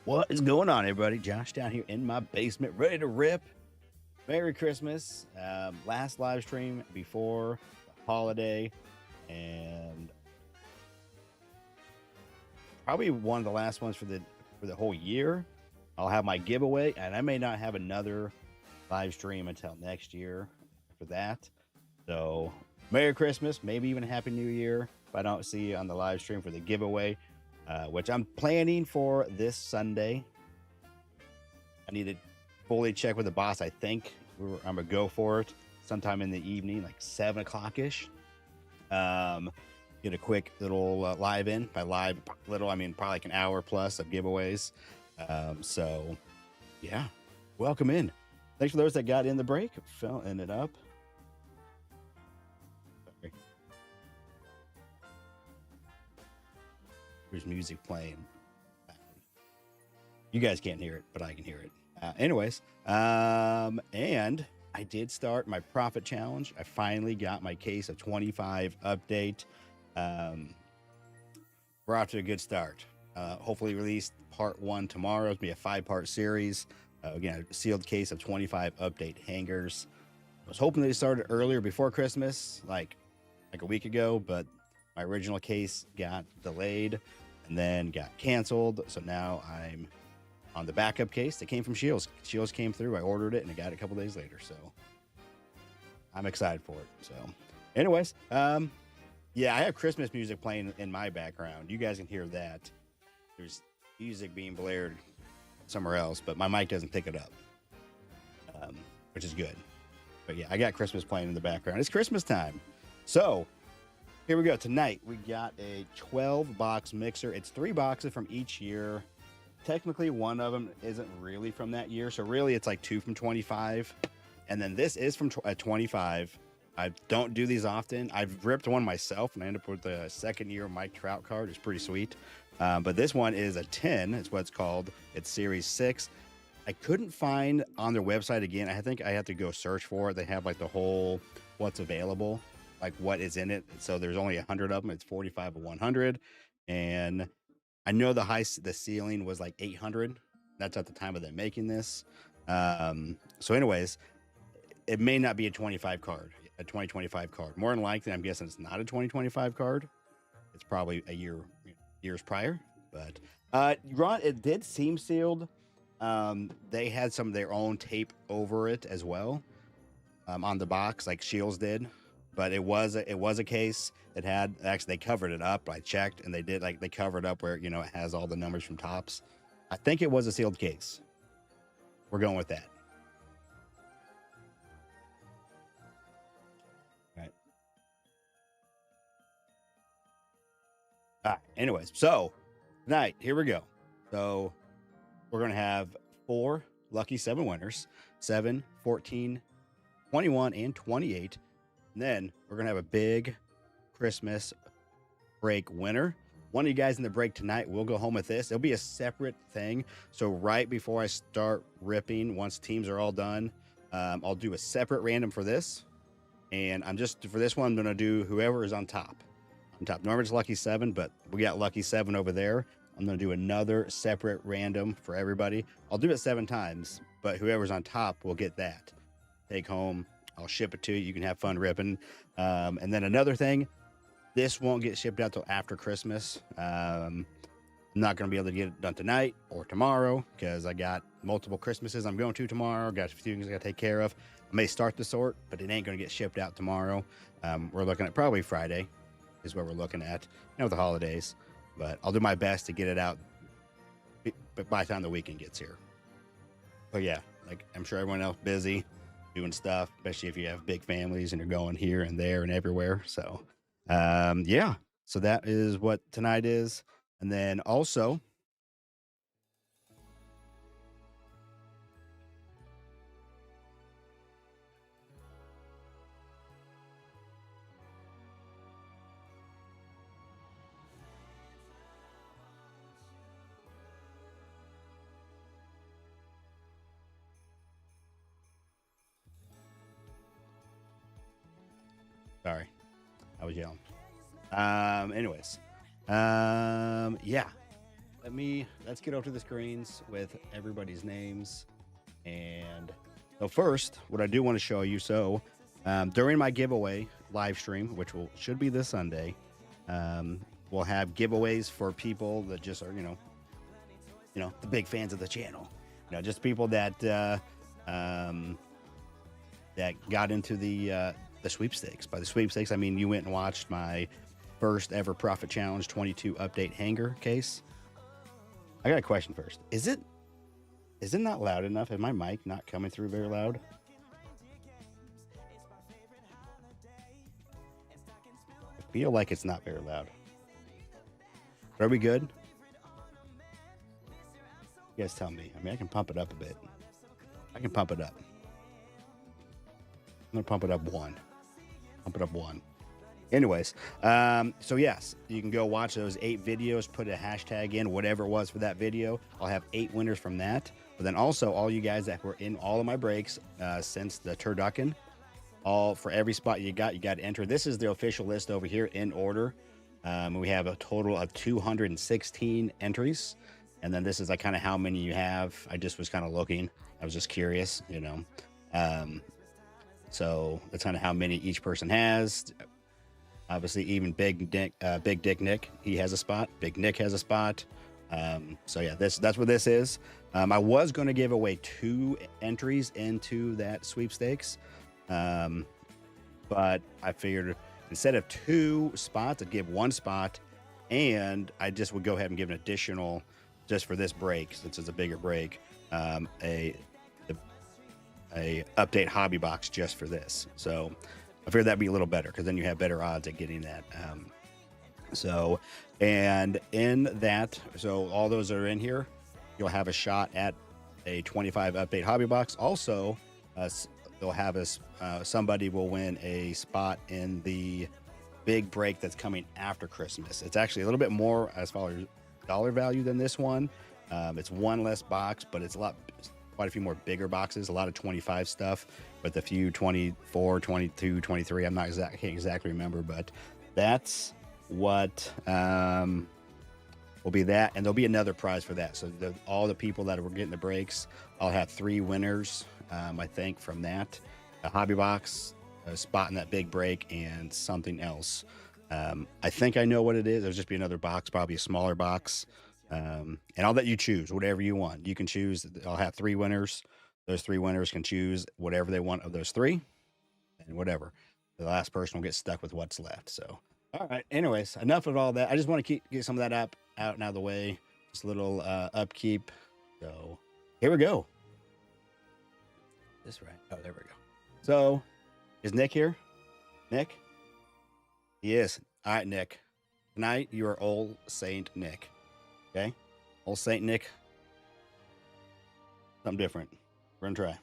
What is going on, everybody? Josh down here in my basement, ready to rip. Merry Christmas. Last live stream before the holiday, and probably one of the last ones for the whole year. I'll have my giveaway, and I may not have another live stream until next year for that. So, Merry Christmas, maybe even a Happy New Year if I don't see you on the live stream for the giveaway, which I'm planning for this Sunday. I need to fully check with the boss. I think I'm gonna go for it sometime in the evening, like 7 o'clock ish. Get a quick little live in. By live little, I mean probably like an hour plus of giveaways. So yeah, welcome in. Thanks for those that got in the break, filling it up. Sorry. There's music playing. You guys can't hear it, but I can hear it. Anyways, and I did start my profit challenge. I finally got my case of 25 update. We're off to a good start. Hopefully release part 1 tomorrow. It's gonna be a 5-part series. Again, a sealed case of 25 update hangers. I was hoping they started earlier before Christmas, like a week ago, but my original case got delayed and then got canceled. So now I'm on the backup case that came from Shields. Shields came through. I ordered it and I got it a couple days later. So I'm excited for it. So, anyways, yeah, I have Christmas music playing in my background. You guys can hear that. There's music being blared somewhere else, but my mic doesn't pick it up, which is good. But yeah, I got Christmas playing in the background. It's Christmas time. So here we go. Tonight we got a 12-box mixer. It's 3 boxes from each year. Technically, one of them isn't really from that year. So really, it's like 2 from 25. And then this is from 25. I don't do these often. I've ripped one myself, and I ended up with a second-year Mike Trout card. It's pretty sweet. But this one is a 10. It's what it's called. It's Series 6. I couldn't find on their website again. I think I have to go search for it. They have like the whole what's available, like what is in it. So there's only 100 of them. It's 45 of 100. And I know the ceiling was like 800. That's at the time of them making this. So anyways, it may not be a 25 card, a 2025 card. More than likely, I'm guessing it's not a 2025 card. It's probably years prior. But Ron, it did seem sealed. They had some of their own tape over it as well, on the box, like Shields did. But it was a case that had, actually they covered it up. I checked and they did, like they covered up where, it has all the numbers from tops. I think it was a sealed case. We're going with that. All right. Anyways, so tonight, here we go. So we're going to have 4 lucky 7 winners, 7, 14, 21, and 28. And then we're going to have a big Christmas break winner. One of you guys in the break tonight will go home with this. It'll be a separate thing. So right before I start ripping, once teams are all done, I'll do a separate random for this. And for this one, I'm going to do whoever is on top. Normally it's lucky 7, but we got lucky 7 over there. I'm going to do another separate random for everybody. I'll do it 7 times, but whoever's on top will get that. Take home. I'll ship it to you. You can have fun ripping. And then another thing, this won't get shipped out till after Christmas. I'm not going to be able to get it done tonight or tomorrow because I got multiple Christmases I'm going to tomorrow. Got a few things I got to take care of. I may start the sort, but it ain't going to get shipped out tomorrow. We're looking at probably Friday is what we're looking at, with the holidays. But I'll do my best to get it out by the time the weekend gets here. But yeah, like I'm sure everyone else busy doing stuff, especially if you have big families and you're going here and there and everywhere. So yeah, so that is what tonight is. And then also, sorry, I was yelling. Anyways, yeah, let's get over to the screens with everybody's names. And so first, what I do want to show you, during my giveaway live stream, which should be this Sunday, we'll have giveaways for people that just are, the big fans of the channel. Just people that that got into the sweepstakes. By the sweepstakes, I mean you went and watched my first ever Profit Challenge 22 update hanger case. I got a question first. Is it not loud enough? Is my mic not coming through very loud? I feel like it's not very loud. But are we good? You guys tell me. I mean, I can pump it up a bit. I can pump it up. I'm gonna pump it up one. Pump it up one. Anyways, so yes, you can go watch those 8 videos, put a hashtag in, whatever it was for that video. I'll have 8 winners from that. But then also all you guys that were in all of my breaks since the turducken, for every spot you got to enter. This is the official list over here in order. We have a total of 216 entries. And then this is like kind of how many you have. I just was kind of looking. I was just curious, so that's kind of how many each person has. Obviously, even Big Dick Nick, he has a spot. Big Nick has a spot. So yeah, that's what this is. I was going to give away 2 entries into that sweepstakes, but I figured instead of 2 spots, I'd give 1 spot, and I just would go ahead and give an additional, just for this break, since it's a bigger break, a update hobby box just for this. So I figured that'd be a little better because then you have better odds at getting that. And in that, so all those that are in here, you'll have a shot at a 25 update hobby box. Also, they'll have somebody will win a spot in the big break that's coming after Christmas. It's actually a little bit more as far as dollar value than this one. It's 1 less box, but it's quite a few more bigger boxes, a lot of 25 stuff, with a few 24, 22, 23. I can't exactly remember, but that's what will be that. And there'll be another prize for that. So all the people that were getting the breaks, I'll have 3 winners, I think, from that. A hobby box, a spot in that big break, and something else. I think I know what it is. There'll just be another box, probably a smaller box. And I'll let you choose whatever you want. You can choose. I'll have 3 winners. Those 3 winners can choose whatever they want of those 3, and whatever. The last person will get stuck with what's left. So, all right. Anyways, enough of all that. I just want to get some of that out and out of the way. Just a little upkeep. So here we go. This right? Oh, there we go. So, is Nick here? Nick? He is. All right, Nick. Tonight you are Old Saint Nick. Okay, Old Saint Nick. Something different. We're gonna try.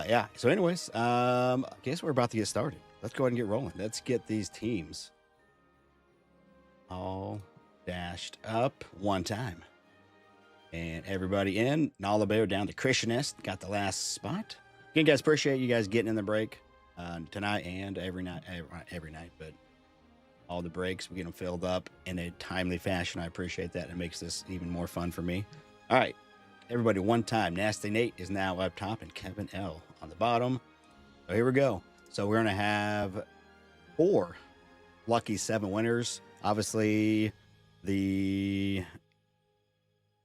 Yeah. So, anyways, I guess we're about to get started. Let's go ahead and get rolling. Let's get these teams all dashed up one time, and everybody in. Nala Bear down to Christianist. Got the last spot. Again, guys, appreciate you guys getting in the break. Tonight and every night, but all the breaks, we get them filled up in a timely fashion. I appreciate that. It makes this even more fun for me. All right, everybody, one time. Nasty Nate is now up top and Kevin L on the bottom. So here we go. So we're going to have 4 lucky 7 winners. Obviously, the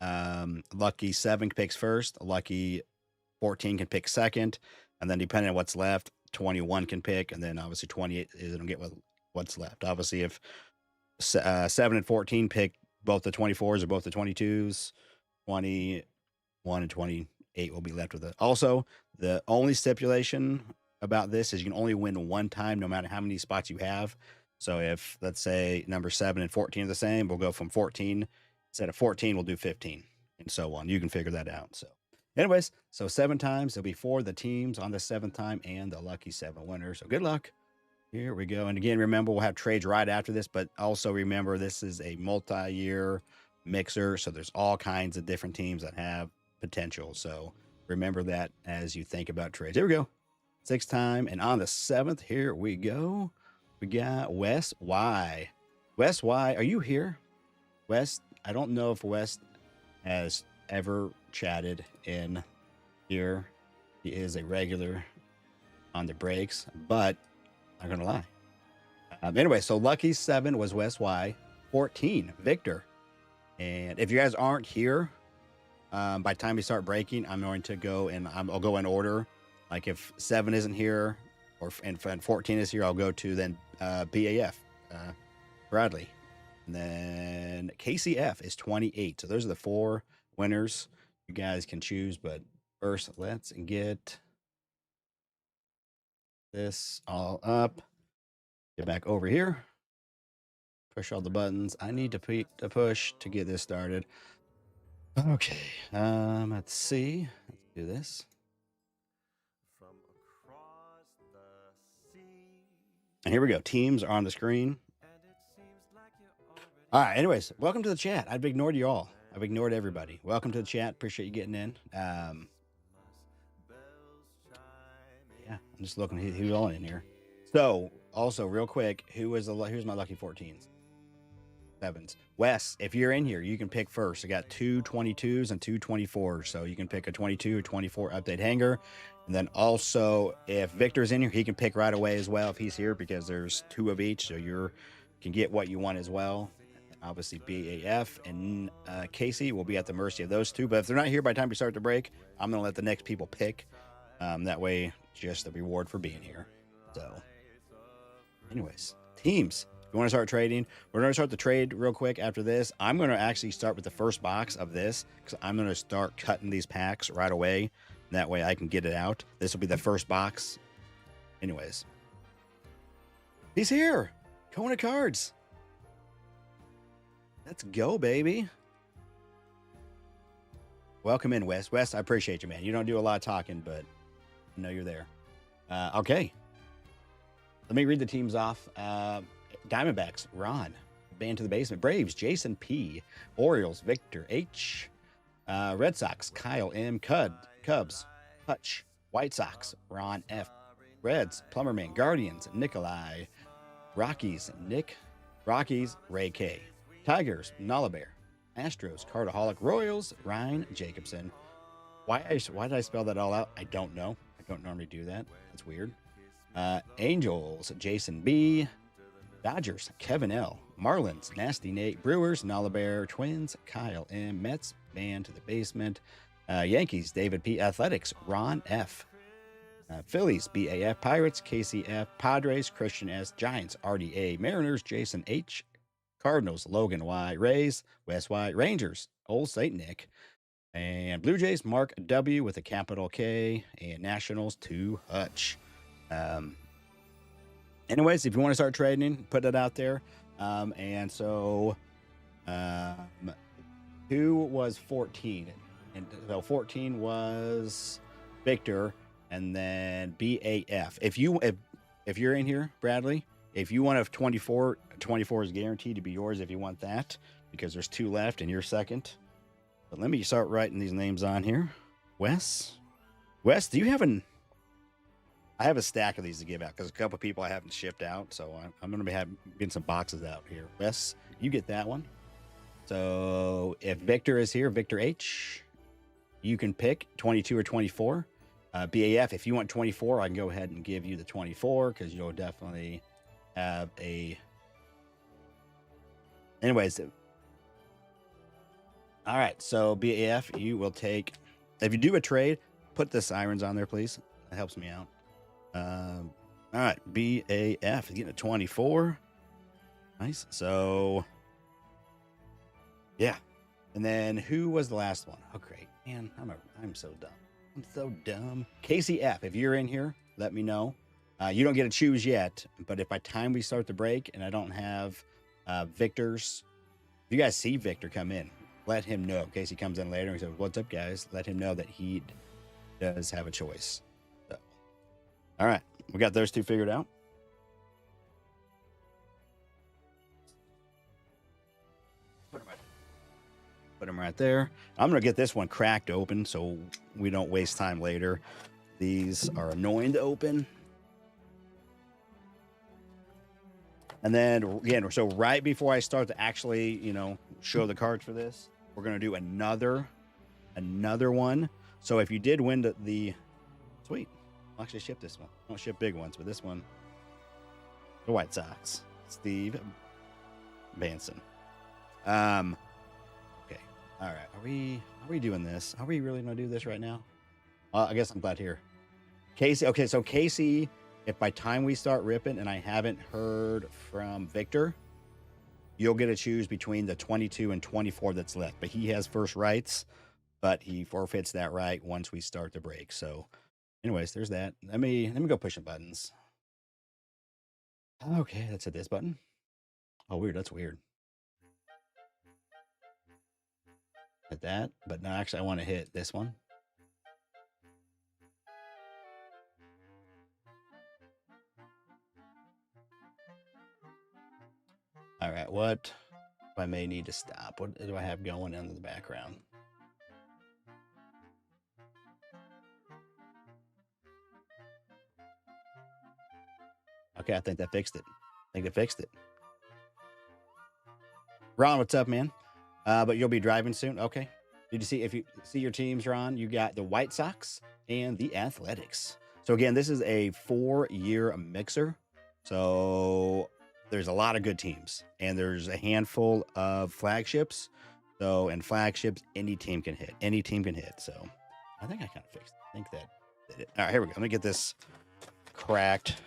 lucky 7 picks first, lucky 14 can pick second, and then depending on what's left, 21 can pick, and then obviously 28 is going to get what's left. Obviously, if 7 and 14 pick both the 24s or both the 22s, 21 and 28 will be left with it. Also, the only stipulation about this is you can only win 1 time no matter how many spots you have. So if, let's say, number 7 and 14 are the same, we'll go from 14. Instead of 14, we'll do 15, and so on. You can figure that out. So anyways, so 7 times. There'll be 4 of the teams on the 7th time and the lucky 7 winners. So good luck. Here we go. And again, remember, we'll have trades right after this, but also remember, this is a multi-year mixer. So there's all kinds of different teams that have potential. So remember that as you think about trades. Here we go. 6th time. And on the 7th, here we go. We got Wes Y. Wes Y, are you here? Wes, I don't know if Wes has ever chatted in here. He is a regular on the breaks, but I'm not gonna lie. Anyway, so lucky 7 was Wes Y. 14, Victor. And if you guys aren't here, by the time we start breaking, I'm going to go and I'll go in order. Like if 7 isn't here, and 14 is here, I'll go to then BAF, Bradley. And then KCF is 28. So those are the 4 winners you guys can choose. But first, let's get this all up. Get back over here. Push all the buttons I need to push to get this started. Okay. Let's see. Let's do this. And here we go. Teams are on the screen. All right. Anyways, welcome to the chat. I've ignored you all. I've ignored everybody. Welcome to the chat. Appreciate you getting in. Yeah, I'm just looking who's all in here. So, also, real quick, who's my lucky 14s? 7s. Wes, if you're in here, you can pick first. I got 2 22s and 2 24s. So you can pick a 22 or 24 update hanger. And then also, if Victor's in here, he can pick right away as well if he's here, because there's 2 of each. So you can get what you want as well. Obviously, BAF and Casey will be at the mercy of those 2. But if they're not here by the time we start the break, I'm going to let the next people pick. That way, just the reward for being here. So, anyways, teams. If you want to start trading, we're going to start the trade real quick after this. I'm going to actually start with the first box of this, because I'm going to start cutting these packs right away. That way I can get it out. This will be the first box. Anyways. He's here. Kona Cards. Let's go, baby. Welcome in, Wes. Wes, I appreciate you, man. You don't do a lot of talking, but I know you're there. Okay. Let me read the teams off. Diamondbacks, Ron. Band to the Basement. Braves, Jason P. Orioles, Victor H. Red Sox, Kyle M. Cubs, Hutch. White Sox, Ron F. Reds, Plumberman. Guardians, Nikolai. Rockies, Nick. Rockies, Ray K. Tigers, Nullabear. Astros, Cardaholic. Royals, Ryan Jacobson. Why did I spell that all out? I don't know. I don't normally do that. That's weird. Angels, Jason B. Dodgers, Kevin L. Marlins, Nasty Nate. Brewers, Nullabear. Twins, Kyle M. Mets, Band to the Basement. Yankees, David P. Athletics, Ron F. Phillies, BAF. Pirates, KCF. Padres, Christian S. Giants, RDA. Mariners, Jason H. Cardinals, Logan Y. Rays, Wes Y. Rangers, Old St. Nick. And Blue Jays, Mark W. with a capital K. And Nationals, 2 Hutch. Anyways, if you want to start trading, put it out there. And so, who was 14? And so 14 was Victor, and then BAF. If you're in here, Bradley, if you want a 24 is guaranteed to be yours if you want that, because there's 2 left and you're second. But let me start writing these names on here. Wes, do you have I have a stack of these to give out, because a couple of people I haven't shipped out, so I'm going to be getting some boxes out here. Wes, you get that one. So if Victor is here, Victor H, you can pick 22 or 24. BAF, if you want 24, I can go ahead and give you the 24, because you'll definitely have a... Anyways. All right, so BAF, you will take... If you do a trade, put the sirens on there, please. That helps me out. All right, BAF is getting a 24. Nice. So, yeah. And then who was the last one? Oh, great. Man, I'm so dumb. I'm so dumb. KCF, if you're in here, let me know. You don't get to choose yet, but if by time we start the break and I don't have Victor's, if you guys see Victor come in, let him know in case he comes in later and he says, "What's up, guys?" Let him know that he does have a choice. So, all right, we got those 2 figured out. Put them right there. I'm going to get this one cracked open so we don't waste time later. These are annoying to open. And then again, so right before I start to actually, show the cards for this, we're gonna do another one. So if you did win the sweet, I'll actually ship this one. I don't ship big ones, but this one, the White Sox, Steve Banson. Okay, all right. Are we doing this? Are we really gonna do this right now? I guess I'm glad to hear. Casey. Okay, so Casey, if by time we start ripping and I haven't heard from Victor, you'll get to choose between the 22 and 24 that's left. But he has first rights, but he forfeits that right once we start the break. So, anyways, there's that. Let me go push some buttons. Okay, let's hit this button. Oh, weird. That's weird. Hit that, but no, actually, I want to hit this one. All right, what I may need to stop? What do I have going in the background? Okay, I think that fixed it. Ron, what's up, man? But you'll be driving soon. Okay. Did you see, if you see your teams, Ron, you got the White Sox and the Athletics. So again, this is a 4-year mixer. So there's a lot of good teams and there's a handful of flagships. So, and flagships, any team can hit. So I think I kind of fixed it. I think that did it. All right, here we go. Let me get this cracked.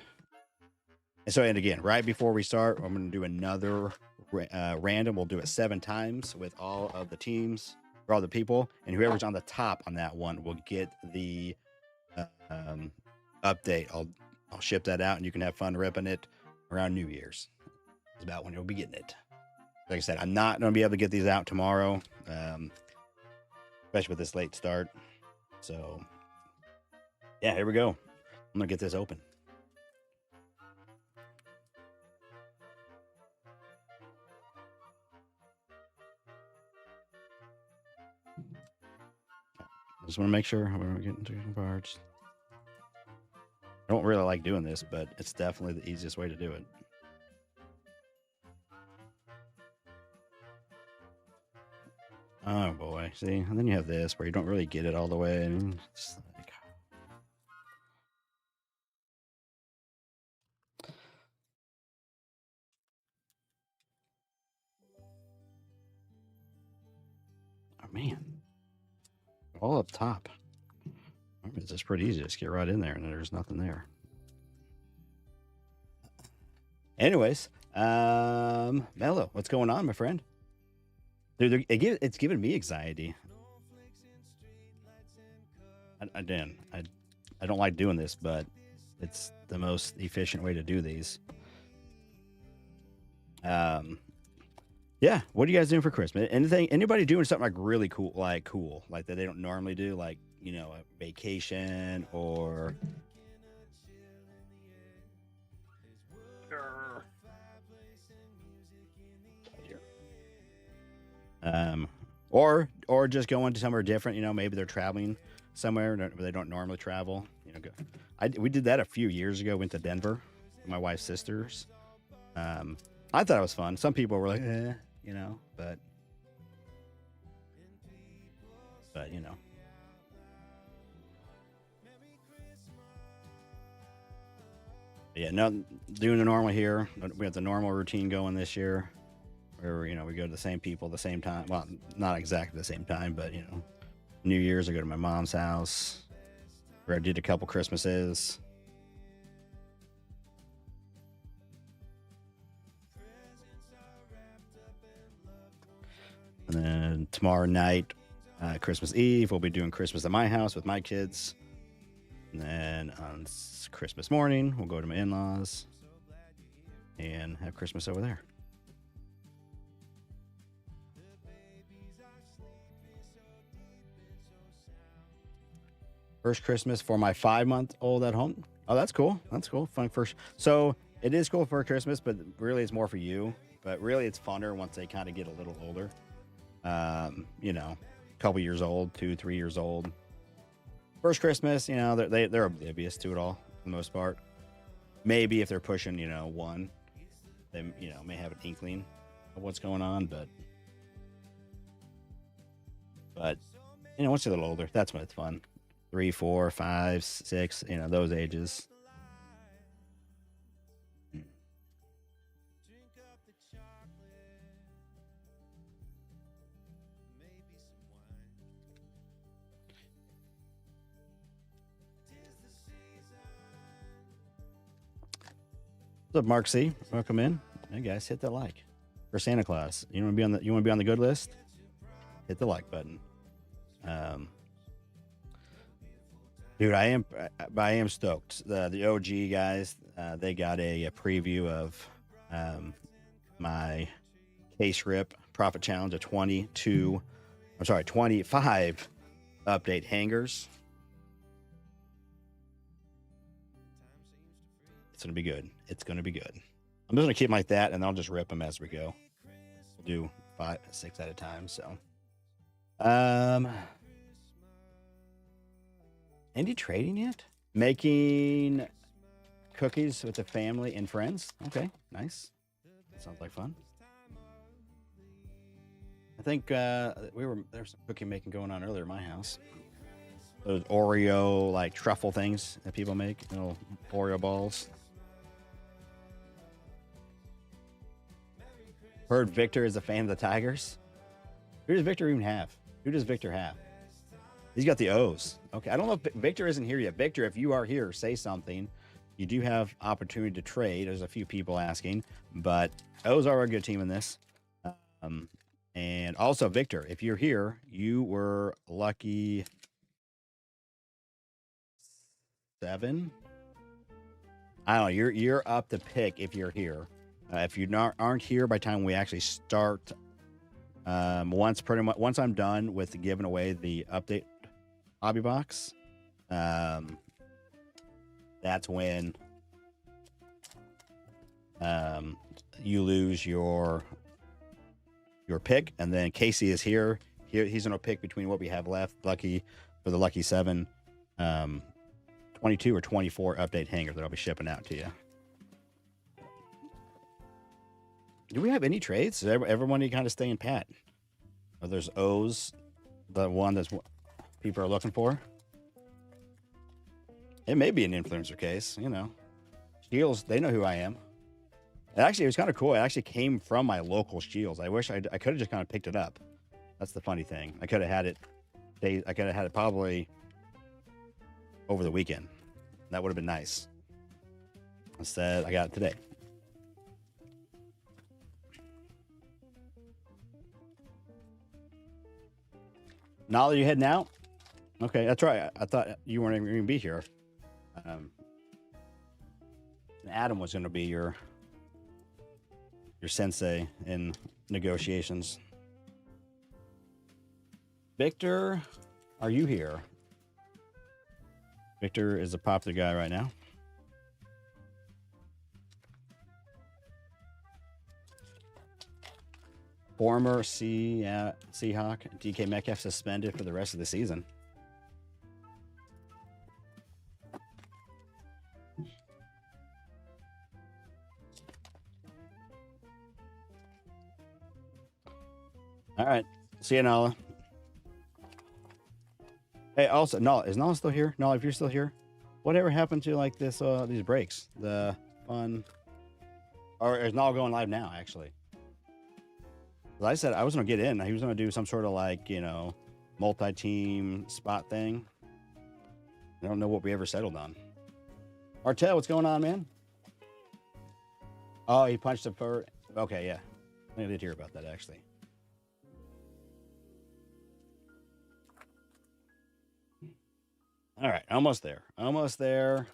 And so, and again, right before we start, I'm going to do another random. We'll do it 7 times with all of the teams for all the people, and whoever's on the top on that one will get the update. I'll ship that out, and you can have fun ripping it around New Year's. It's about when you'll be getting it. Like I said, I'm not going to be able to get these out tomorrow, especially with this late start. So, yeah, here we go. I'm going to get this open. Just want to make sure we're getting to the parts. I don't really like doing this, but it's definitely the easiest way to do it. Oh boy, see, and then you have this where you don't really get it all the way, and it's like, oh man, all up top. It's just pretty easy. Just get right in there, and there's nothing there. Anyways, Mello, what's going on, my friend? Dude, it's giving me anxiety. I don't like doing this, but it's the most efficient way to do these. Yeah. What are you guys doing for Christmas? Anybody doing something like really cool, like that they don't normally do, like, a vacation or or just going to somewhere different, maybe they're traveling somewhere where they don't normally travel, we did that a few years ago. Went to Denver with my wife's sisters. I thought it was fun. Some people were like, but yeah, no, doing the normal here. We have the normal routine going this year where, we go to the same people at the same time. Well, not exactly the same time, but, New Year's, I go to my mom's house where I did a couple Christmases. And then tomorrow night, Christmas Eve, we'll be doing Christmas at my house with my kids. And then on Christmas morning, we'll go to my in-laws and have Christmas over there. First Christmas for my 5-month-old at home. Oh, that's cool. Fun first. So it is cool for Christmas, but really it's more for you. But really it's funner once they kind of get a little older. A couple years old, 2-3 years old. First Christmas, they're oblivious to it all for the most part. Maybe if they're pushing, 1. they may have an inkling of what's going on, but once you're a little older, that's when it's fun. 3, 4, 5, 6, those ages. What's up, Mark C? Welcome in. Hey guys, hit that like for Santa Claus. You want to be on the good list? Hit the like button. Dude, I am stoked. The OG guys, they got a preview of my case rip profit challenge of 25 update hangers. It's gonna be good. It's gonna be good. I'm just gonna keep them like that, and I'll just rip them as we go. We'll do 5, 6 at a time. So, any trading yet? Making cookies with the family and friends. Okay, nice. That sounds like fun. I think there's some cookie making going on earlier at my house. Those Oreo like truffle things that people make, little Oreo balls. Heard Victor is a fan of the Tigers. Who does Victor even have? Who does Victor have? He's got the O's. Okay, I don't know if Victor isn't here yet. Victor, if you are here, say something. You do have opportunity to trade. There's a few people asking, but O's are a good team in this. And also, Victor, if you're here, you were lucky 7. I don't know. You're up to pick if you're here. If you aren't here by the time we actually start, once I'm done with giving away the update hobby box, that's when you lose your pick. And then Casey is here. He's gonna pick between what we have left. Lucky for the lucky 7, 22 or 24 update hanger that I'll be shipping out to you. Do we have any trades? Is everyone kind of staying pat? Or there's O's, the one that's people are looking for? It may be an influencer case, Shields, they know who I am. Actually, it was kind of cool. It actually came from my local Shields. I wish I could have just kind of picked it up. That's the funny thing. I could have had it. I could have had it probably over the weekend. That would have been nice. Instead, I got it today. Nolly, you heading out? Okay, that's right. I thought you weren't even going to be here. Adam was going to be your sensei in negotiations. Victor, are you here? Victor is a popular guy right now. Former Seahawk DK Metcalf suspended for the rest of the season. All right. See you, Nala. Hey, also, Nala, is Nala still here? Nala, if you're still here, whatever happened to like this, these breaks? The fun, or is Nala going live now? Actually, I said I was gonna get in. He was gonna do some sort of like multi-team spot thing. I don't know what we ever settled on. Martel, what's going on, man? Oh, he punched him for. Okay, yeah, I did hear about that actually. All right, almost there. Almost there.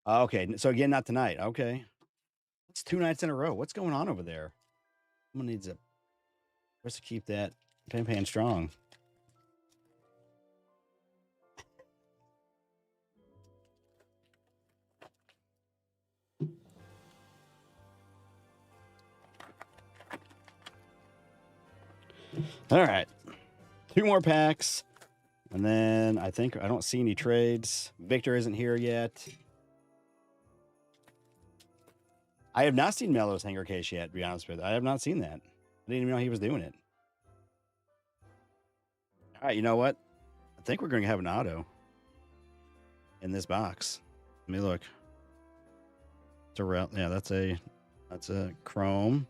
Okay, so again, not tonight. Okay. It's 2 nights in a row. What's going on over there? Someone needs a... Where's to keep that pan strong? All right. 2 more packs. And then I don't see any trades. Victor isn't here yet. I have not seen Mello's hanger case yet, to be honest with you. I have not seen that. I didn't even know he was doing it. All right, you know what? I think we're going to have an auto in this box. Let me look. It's a yeah, that's a chrome.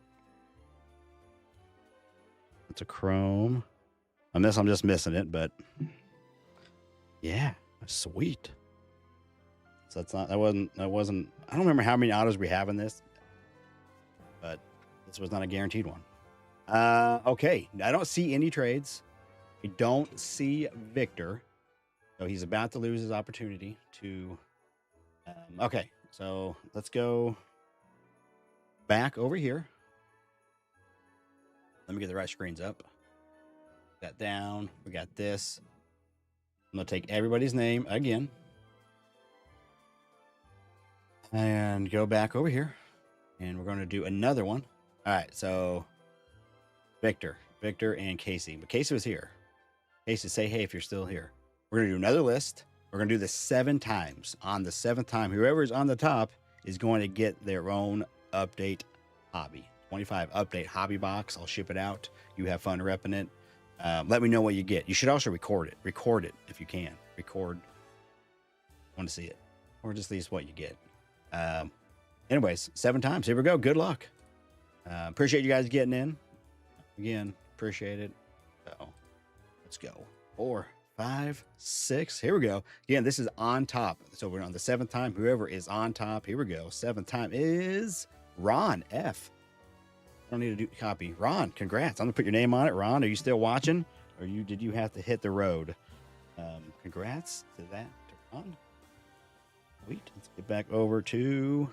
It's a chrome. Unless I'm just missing it, but yeah, sweet. So that's not, that wasn't, I don't remember how many autos we have in this, but this was not a guaranteed one. Okay. I don't see any trades. I don't see Victor. So he's about to lose his opportunity to, okay. So let's go back over here. Let me get the right screens up. That down. We got this. I'm going to take everybody's name again. And go back over here. And we're going to do another one. All right. So Victor and Casey. But Casey was here. Casey, say hey if you're still here. We're going to do another list. We're going to do this 7 times. On the 7th time, whoever is on the top is going to get their own update hobby. 25 update hobby box. I'll ship it out. You have fun repping it. Let me know what you get. You should also record it. Record it if you can. Record. I want to see it. Or just at least what you get. Anyways, 7 times. Here we go. Good luck. Appreciate you guys getting in. Again, appreciate it. So let's go. 4, 5, 6. Here we go. Again, this is on top. So we're on the 7th time. Whoever is on top. Here we go. 7th time is Ron F. I don't need to do copy. Ron, congrats. I'm gonna put your name on it. Ron, are you still watching? Or did you have to hit the road? Congrats to that, to Ron. Sweet. Let's get back over here.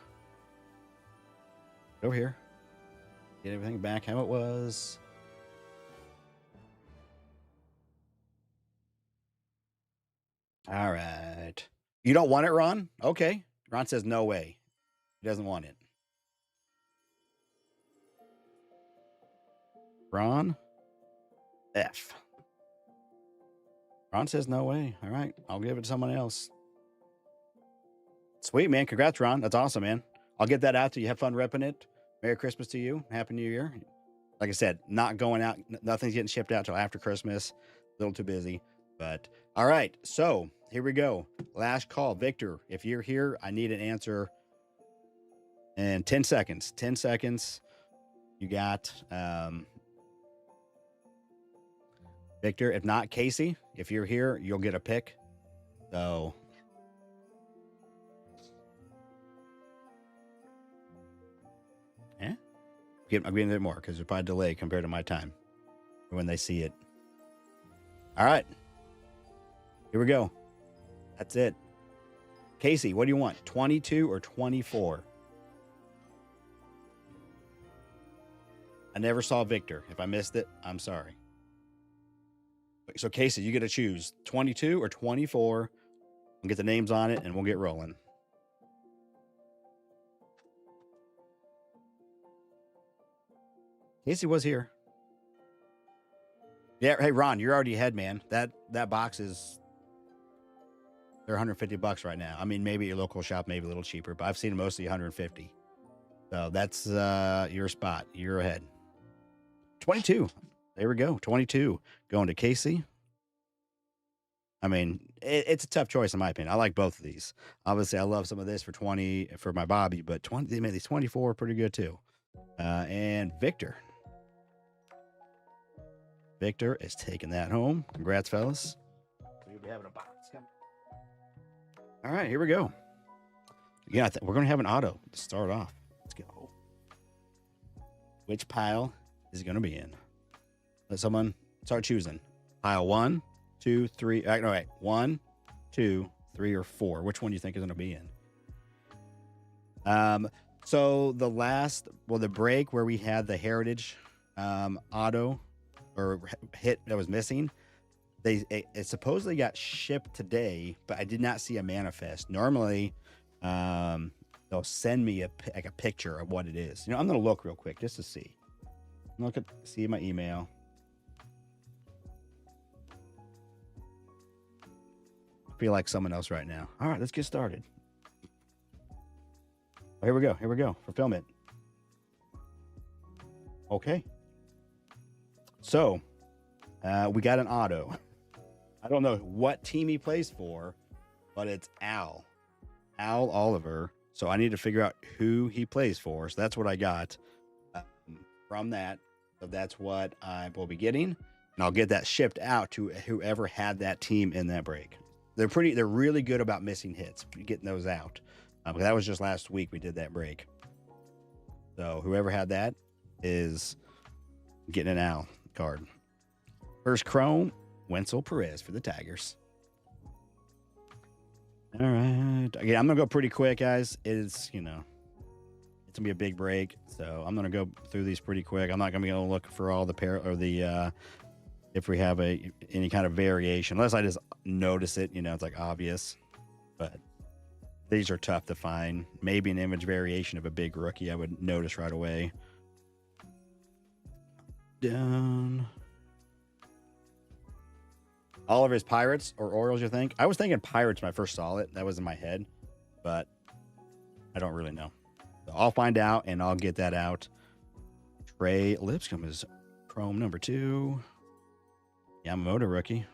Get everything back how it was. All right. You don't want it, Ron? Okay. Ron says no way. He doesn't want it. Ron F. Ron says no way. All right. I'll give it to someone else. Sweet, man. Congrats, Ron. That's awesome, man. I'll get that out to you. Have fun repping it. Merry Christmas to you. Happy New Year. Like I said, not going out. Nothing's getting shipped out till after Christmas. A little too busy. But all right. So here we go. Last call. Victor, if you're here, I need an answer in 10 seconds. 10 seconds. You got Victor. If not, Casey, if you're here, you'll get a pick. So I'm getting a bit more because there's probably a delay compared to my time when they see it. All right. Here we go. That's it. Casey, what do you want? 22 or 24? I never saw Victor. If I missed it, I'm sorry. So, Casey, you get to choose 22 or 24. We'll get the names on it and we'll get rolling. Casey was here. Yeah. Hey, Ron, you're already ahead, man. That box is, they're $150 right now. I mean, maybe your local shop, maybe a little cheaper, but I've seen them mostly 150. So that's your spot. You're ahead. 22. There we go. 22 going to Casey. I mean, it's a tough choice in my opinion. I like both of these. Obviously, I love some of this for 20 for my Bobby, but 20, they made these 24 pretty good too. And Victor. Victor is taking that home. Congrats, fellas. We'll be having a box. All right, here we go. Yeah, we're going to have an auto to start off. Let's go. Which pile is it going to be in? Let someone start choosing. Pile 1, 2, 3. No, wait. 1, 2, 3, or 4. Which one do you think is going to be in? So the break where we had the Heritage auto or hit that was missing, it supposedly got shipped today, but I did not see a manifest. Normally, they'll send me a picture of what it is. You know, I'm gonna look real quick just to see. See my email. I feel like someone else right now. All right, let's get started. Oh, here we go. Fulfillment. Okay. So we got an auto. I don't know what team he plays for, but it's Al Oliver. So I need to figure out who he plays for. So that's what I got from that. So that's what I will be getting, and I'll get that shipped out to whoever had that team in that break. They're really good about missing hits, getting those out. That was just last week we did that break. So whoever had that is getting an Al card. First Chrome, Wenzel Perez for the Tigers. All right. Again, I'm going to go pretty quick, guys. It's going to be a big break. So I'm going to go through these pretty quick. I'm not going to be able to look for all the if we have any kind of variation, unless I just notice it, it's like obvious. But these are tough to find. Maybe an image variation of a big rookie I would notice right away. Down. Oliver's Pirates or Orioles, you think? I was thinking Pirates when I first saw it. That was in my head, but I don't really know. So I'll find out, and I'll get that out. Trey Lipscomb is Chrome number 2. Yamamoto rookie.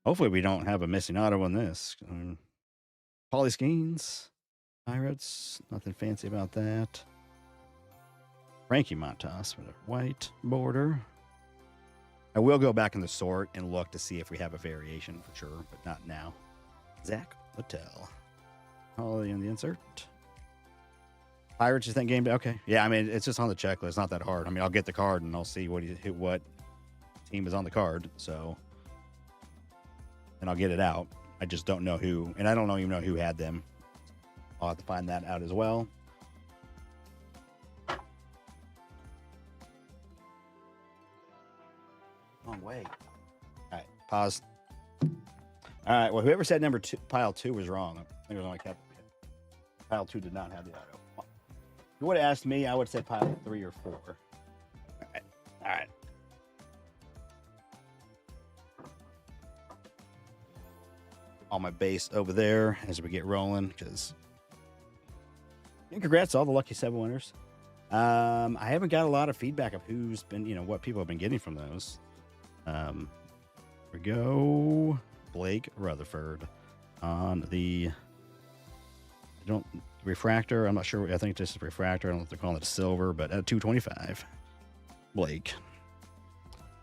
Hopefully we don't have a missing auto on this. Paulie Skeens, Pirates. Nothing fancy about that. Frankie Montas with a white border. I will go back in the sort and look to see if we have a variation for sure, but not now. Zach Littell. Holly in the insert. Pirates, you think game day? Okay. Yeah, I mean, it's just on the checklist. It's not that hard. I mean, I'll get the card and I'll see what team is on the card. So, and I'll get it out. I just don't know who, and I don't even know who had them. I'll have to find that out as well. Wrong way. All right, pause. All right, well, whoever said number 2, pile 2 was wrong. I think it was only pile 2 did not have the auto. If you would have asked me, I would have said pile 3 or 4. All right. On my base over there as we get rolling, because congrats to all the Lucky 7 winners. I haven't got a lot of feedback of who's been, what people have been getting from those. Here we go. Blake Rutherford on the refractor. I'm not sure. I think this is refractor. I don't know if they're calling it a silver, but at 225, Blake.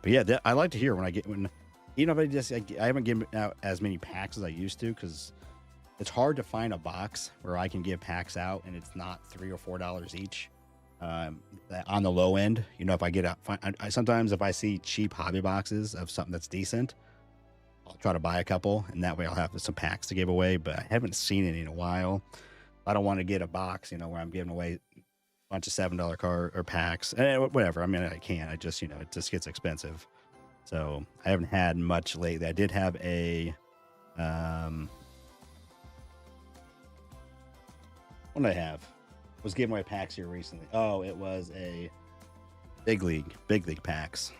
But yeah, I like to hear when even if I haven't given out as many packs as I used to, because it's hard to find a box where I can give packs out and it's not $3 or $4 each. On the low end, if I get sometimes if I see cheap hobby boxes of something that's decent, I'll try to buy a couple, and that way I'll have some packs to give away. But I haven't seen any in a while. I don't want to get a box, where I'm giving away a bunch of $7 card or packs, whatever. I mean, I can't. I just, it just gets expensive. So I haven't had much lately. I did have a, what did I have? Was giving away packs here recently. Oh, it was a big league packs.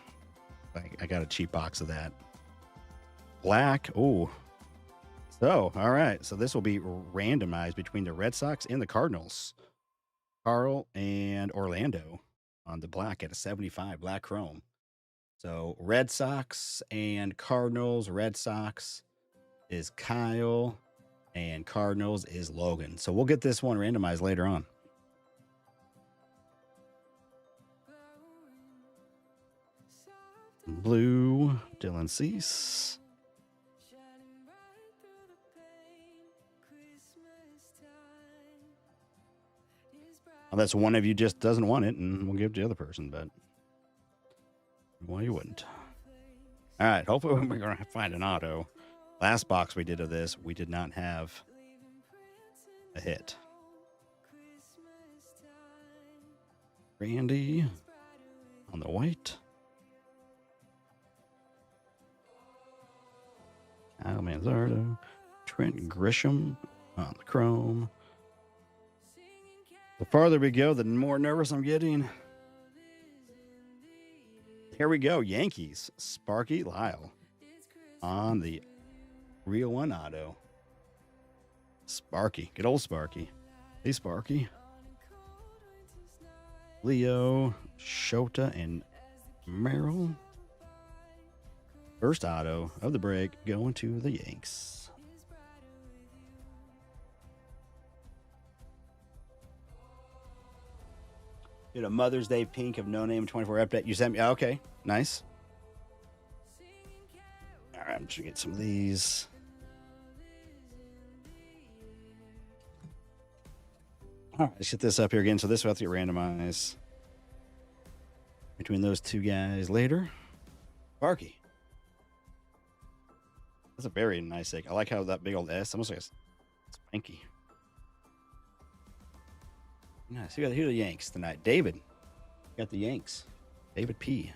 I got a cheap box of that. Black. Oh, so all right. So this will be randomized between the Red Sox and the Cardinals. Carl and Orlando on the black at a 75 black chrome. So Red Sox and Cardinals. Red Sox is Kyle and Cardinals is Logan. So we'll get this one randomized later on. Blue, Dylan Cease. Unless one of you just doesn't want it, and we'll give it to the other person, but well, you wouldn't. All right, hopefully we're going to find an auto. Last box we did of this, we did not have a hit. Randy on the white. Al Manzardo. Trent Grisham on the chrome. The farther we go, the more nervous I'm getting. Here we go. Yankees. Sparky Lyle on the Real One auto. Sparky. Good old Sparky. Hey, Sparky. Leo, Shota, and Merrill. First auto of the break going to the Yanks. Did a Mother's Day pink of No Name 24 update. You sent me. Okay, nice. All right, I'm just gonna get some of these. All right, let's get this up here again. So this will have to get randomized between those two guys later. Sparky. That's a very nice egg. I like how that big old S almost like a spanky. Nice. Who got the Yanks tonight? David. Got the Yanks. David P.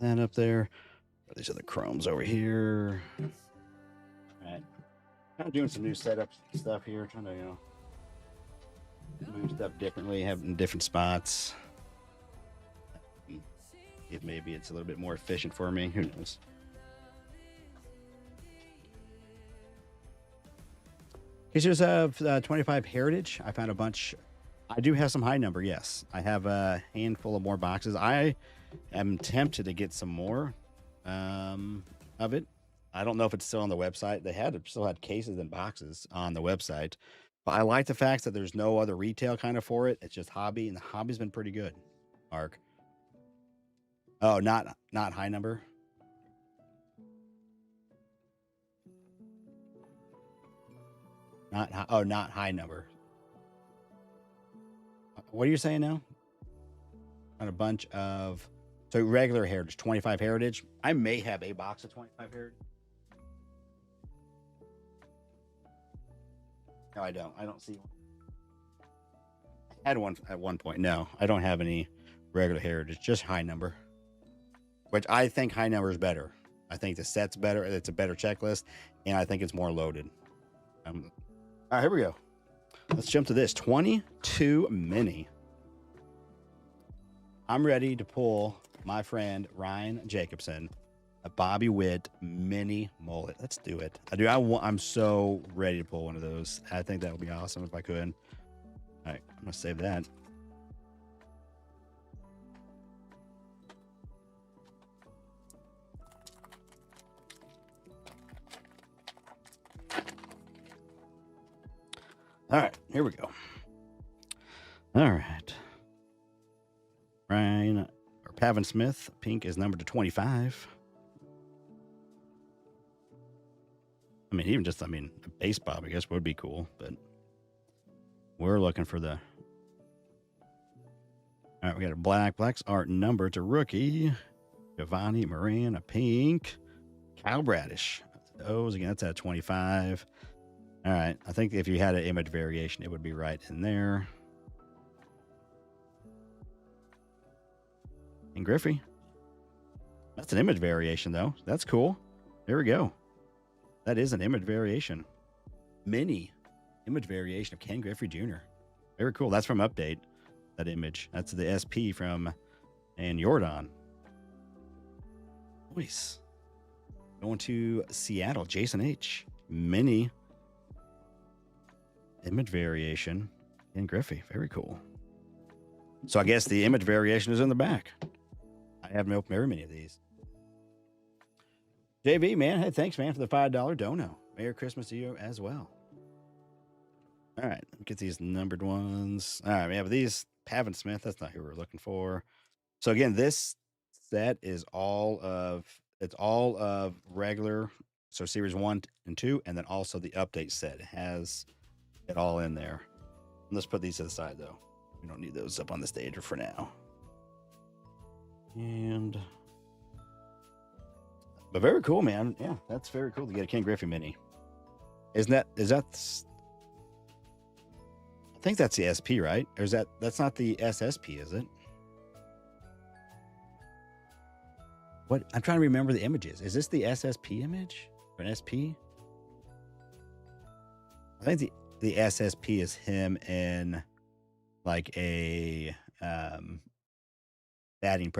That up there. These are the chromes over here. All right. Kind of doing some new setup stuff here. Trying to, move stuff differently, have it in different spots. If maybe it's a little bit more efficient for me. Who knows? Because there's a 25 Heritage. I found a bunch. I do have some high number, yes. I have a handful of more boxes. I am tempted to get some more of it. I don't know if it's still on the website. They still had cases and boxes on the website. But I like the fact that there's no other retail kind of for it. It's just hobby, and the hobby's been pretty good. Mark. Oh, not high number. Not high number. What are you saying now? On a bunch of regular Heritage, 25 Heritage. I may have a box of 25 Heritage. No, I don't. I don't see one. I had one at one point. No, I don't have any regular Heritage, just high number. Which I think high number is better. I think the set's better. It's a better checklist, and I think it's more loaded. All right, here we go. Let's jump to this 22 mini. I'm ready to pull my friend Ryan Jacobson a Bobby Witt mini mullet. Let's do it. I'm so ready to pull one of those. I think that would be awesome if I could. All right, I'm gonna save that. All right, here we go. All right. Ryan or Pavin Smith, pink is numbered to 25. I mean, even just, a base Bob, I guess, would be cool, but we're looking for the. All right, we got a Black's art number to rookie. Giovanni Moran, a pink. Kyle Bradish. Those, again, that's at 25. All right, I think if you had an image variation, it would be right in there. And Griffey. That's an image variation, though. That's cool. There we go. That is an image variation. Mini image variation of Ken Griffey Jr. Very cool. That's from Update, that image. That's the SP from and Jordan. Nice. Going to Seattle, Jason H. Mini image variation in Griffey. Very cool. So I guess the image variation is in the back. I haven't opened very many of these. JV, man. Hey, thanks, man, for the $5 dono. Merry Christmas to you as well. All right, get these numbered ones. All right, we have these. Pavin Smith, that's not who we're looking for. So again, this set is all of regular, so series 1 and 2, and then also the update set. It has it all in there. Let's put these to the side, though. We don't need those up on the stage for now. But very cool, man. Yeah, that's very cool to get a Ken Griffey mini. Is that I think that's the SP, right? Or is that's not the SSP, is it? What? I'm trying to remember the images. Is this the SSP image or an SP? I think the SSP is him in like a batting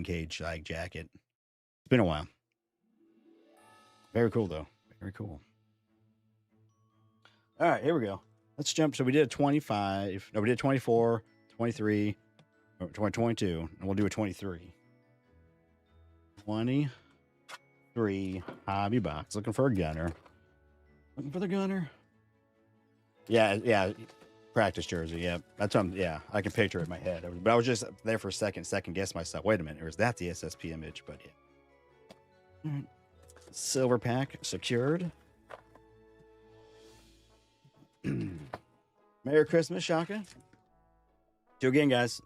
cage like jacket. It's been a while. Very cool, though. Very cool. All right, here we go. Let's jump. So we did a 25. No, we did 24, 23, 22, and we'll do a 23. 23 hobby box. Looking for a gunner. Looking for the gunner. Yeah. Practice jersey. Yeah, that's yeah. I can picture it in my head. But I was just there for a second guess myself. Wait a minute, or is that the SSP image? But yeah. All right. Silver pack secured. Merry Christmas, Shaka. So again, guys,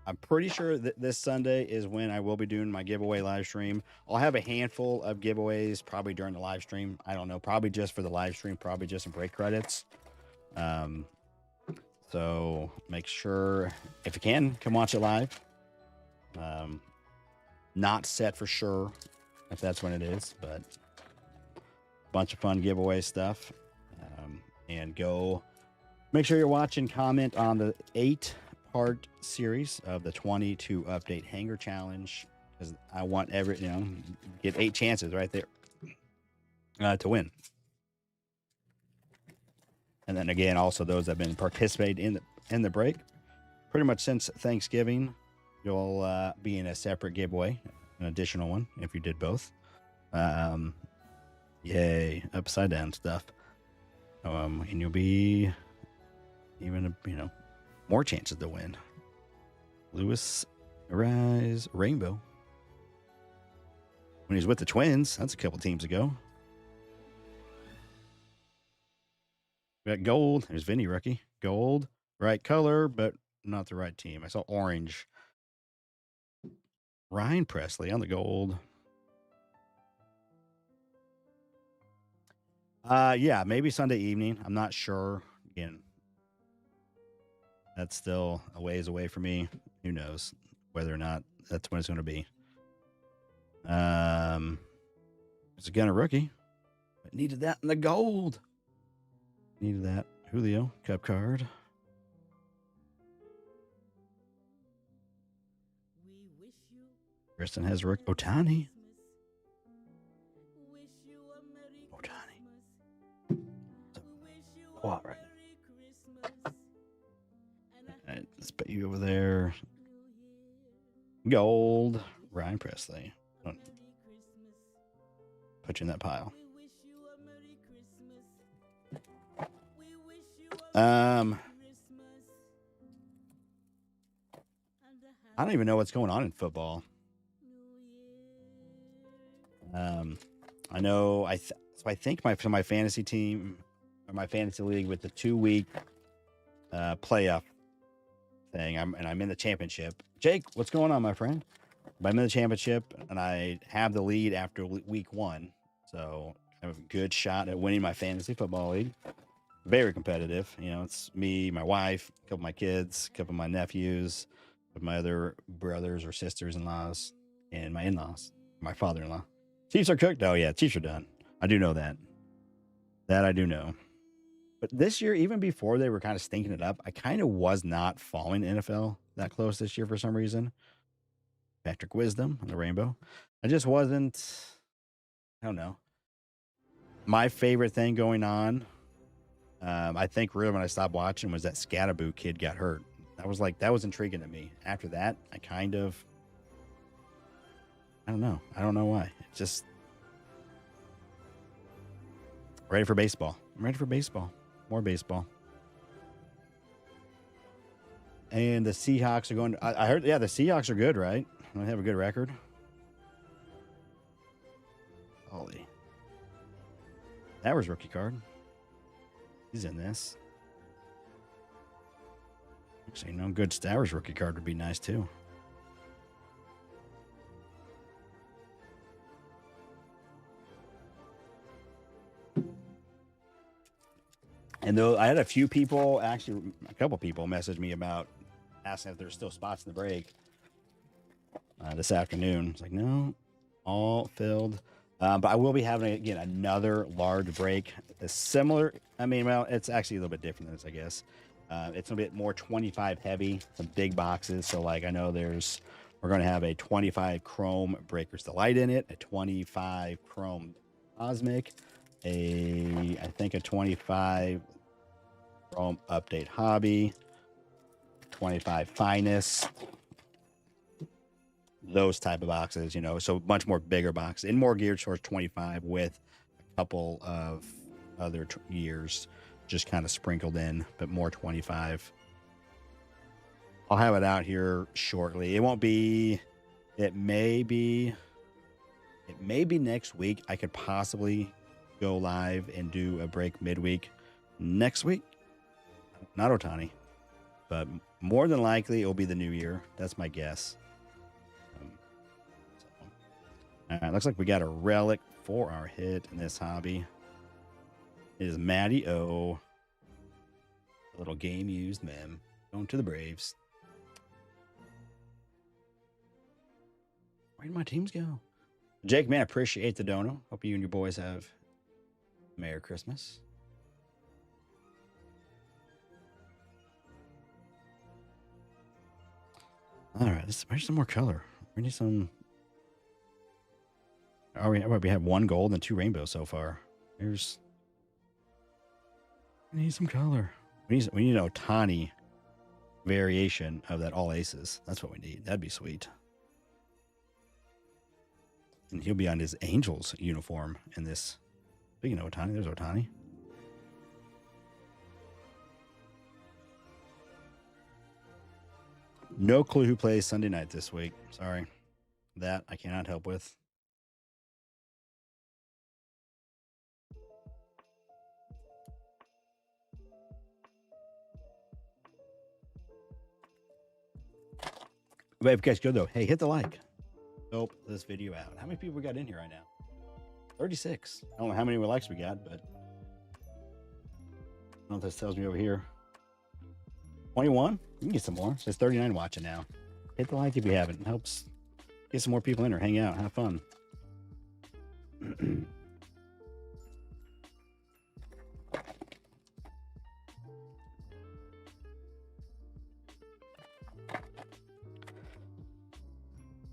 I'm pretty sure that this Sunday is when I will be doing my giveaway live stream. I'll have a handful of giveaways probably during the live stream. I don't know, probably just for the live stream, probably just some break credits. So make sure, if you can, come watch it live. Not set for sure if that's when it is, but a bunch of fun giveaway stuff. And go make sure you're watching, comment on the 8-part series of the 22 update hanger challenge, because I want get 8 chances right there to win. And then again, also those that have been participating in the break pretty much since Thanksgiving, you'll be in a separate giveaway, an additional one if you did both. Yay, upside down stuff. And you'll be even, more chances to win. Lewis Arise Rainbow. When he was with the Twins, that's a couple teams ago. We got gold. There's Vinny rookie. Gold, right color, but not the right team. I saw orange. Ryan Presley on the gold. Yeah, maybe Sunday evening. I'm not sure. Again, that's still a ways away for me. Who knows whether or not that's when it's going to be. It's again a rookie. But needed that in the gold. Needed that. Julio, cup card. Kristen has Rook Otani. What right now? All right, let's put you over there. Gold, Ryan Presley. Put you in that pile. I don't even know what's going on in football. I know so I think my fantasy team, or my fantasy league with the 2-week playoff thing, I'm in the championship. Jake, what's going on, my friend? I'm in the championship and I have the lead after week 1, so I have a good shot at winning my fantasy football league. Very competitive. It's me, my wife, a couple of my kids, a couple of my nephews, with my other brothers or sisters-in-laws, and my in-laws, my father-in-law. Chiefs are cooked. Oh yeah, Chiefs are done. I do know that. That I do know. But this year, even before they were kind of stinking it up, I kind of was not following the NFL that close this year for some reason. Patrick Wisdom on the rainbow. I just wasn't, I don't know. My favorite thing going on, I think really when I stopped watching, was that Scatterboo kid got hurt. That was intriguing to me. After that, I don't know. I don't know why. It's just ready for baseball. I'm ready for baseball. More baseball. And the Seahawks are going to, I heard, the Seahawks are good, right? They have a good record. Holy. That was rookie card. He's in this. Actually, good Stowers rookie card would be nice too. And though I had a few people, actually a couple people message me about asking if there's still spots in the break this afternoon. It's like, no, all filled. But I will be having, again, another large break. It's similar. It's actually a little bit different than this, I guess. It's a bit more 25 heavy, some big boxes. So I know we're going to have a 25 chrome Breakers Delight in it, a 25 chrome Cosmic, I think a 25 Chrome Update Hobby, 25 Finest, those type of boxes, you know, so much more bigger box and more geared towards 25 with a couple of other years just kind of sprinkled in, but more 25. I'll have it out here shortly. It won't be, it may be next week. I could possibly go live and do a break midweek next week. Not Otani, but more than likely it will be the new year. That's my guess. All right, looks like we got a relic for our hit in this hobby. It is Matty O. A little game used mem. Going to the Braves. Where did my teams go? Jake, man, appreciate the dono. Hope you and your boys have a Merry Christmas. All right, where's some more color? We need some. Oh, we have one gold and 2 rainbows so far. We need some color. We need an Otani variation of that all aces. That's what we need. That'd be sweet. And he'll be on his Angels uniform in this. Speaking of Otani, there's Otani. No clue who plays Sunday night this week. Sorry. That I cannot help with. But if you guys go though, hey, hit the like. Help this video out. How many people we got in here right now? 36. I don't know how many likes we got, but I don't know if this tells me over here. 21? You can get some more. It says 39 watching now. Hit the like if you haven't. It helps get some more people in there. Hang out. Have fun.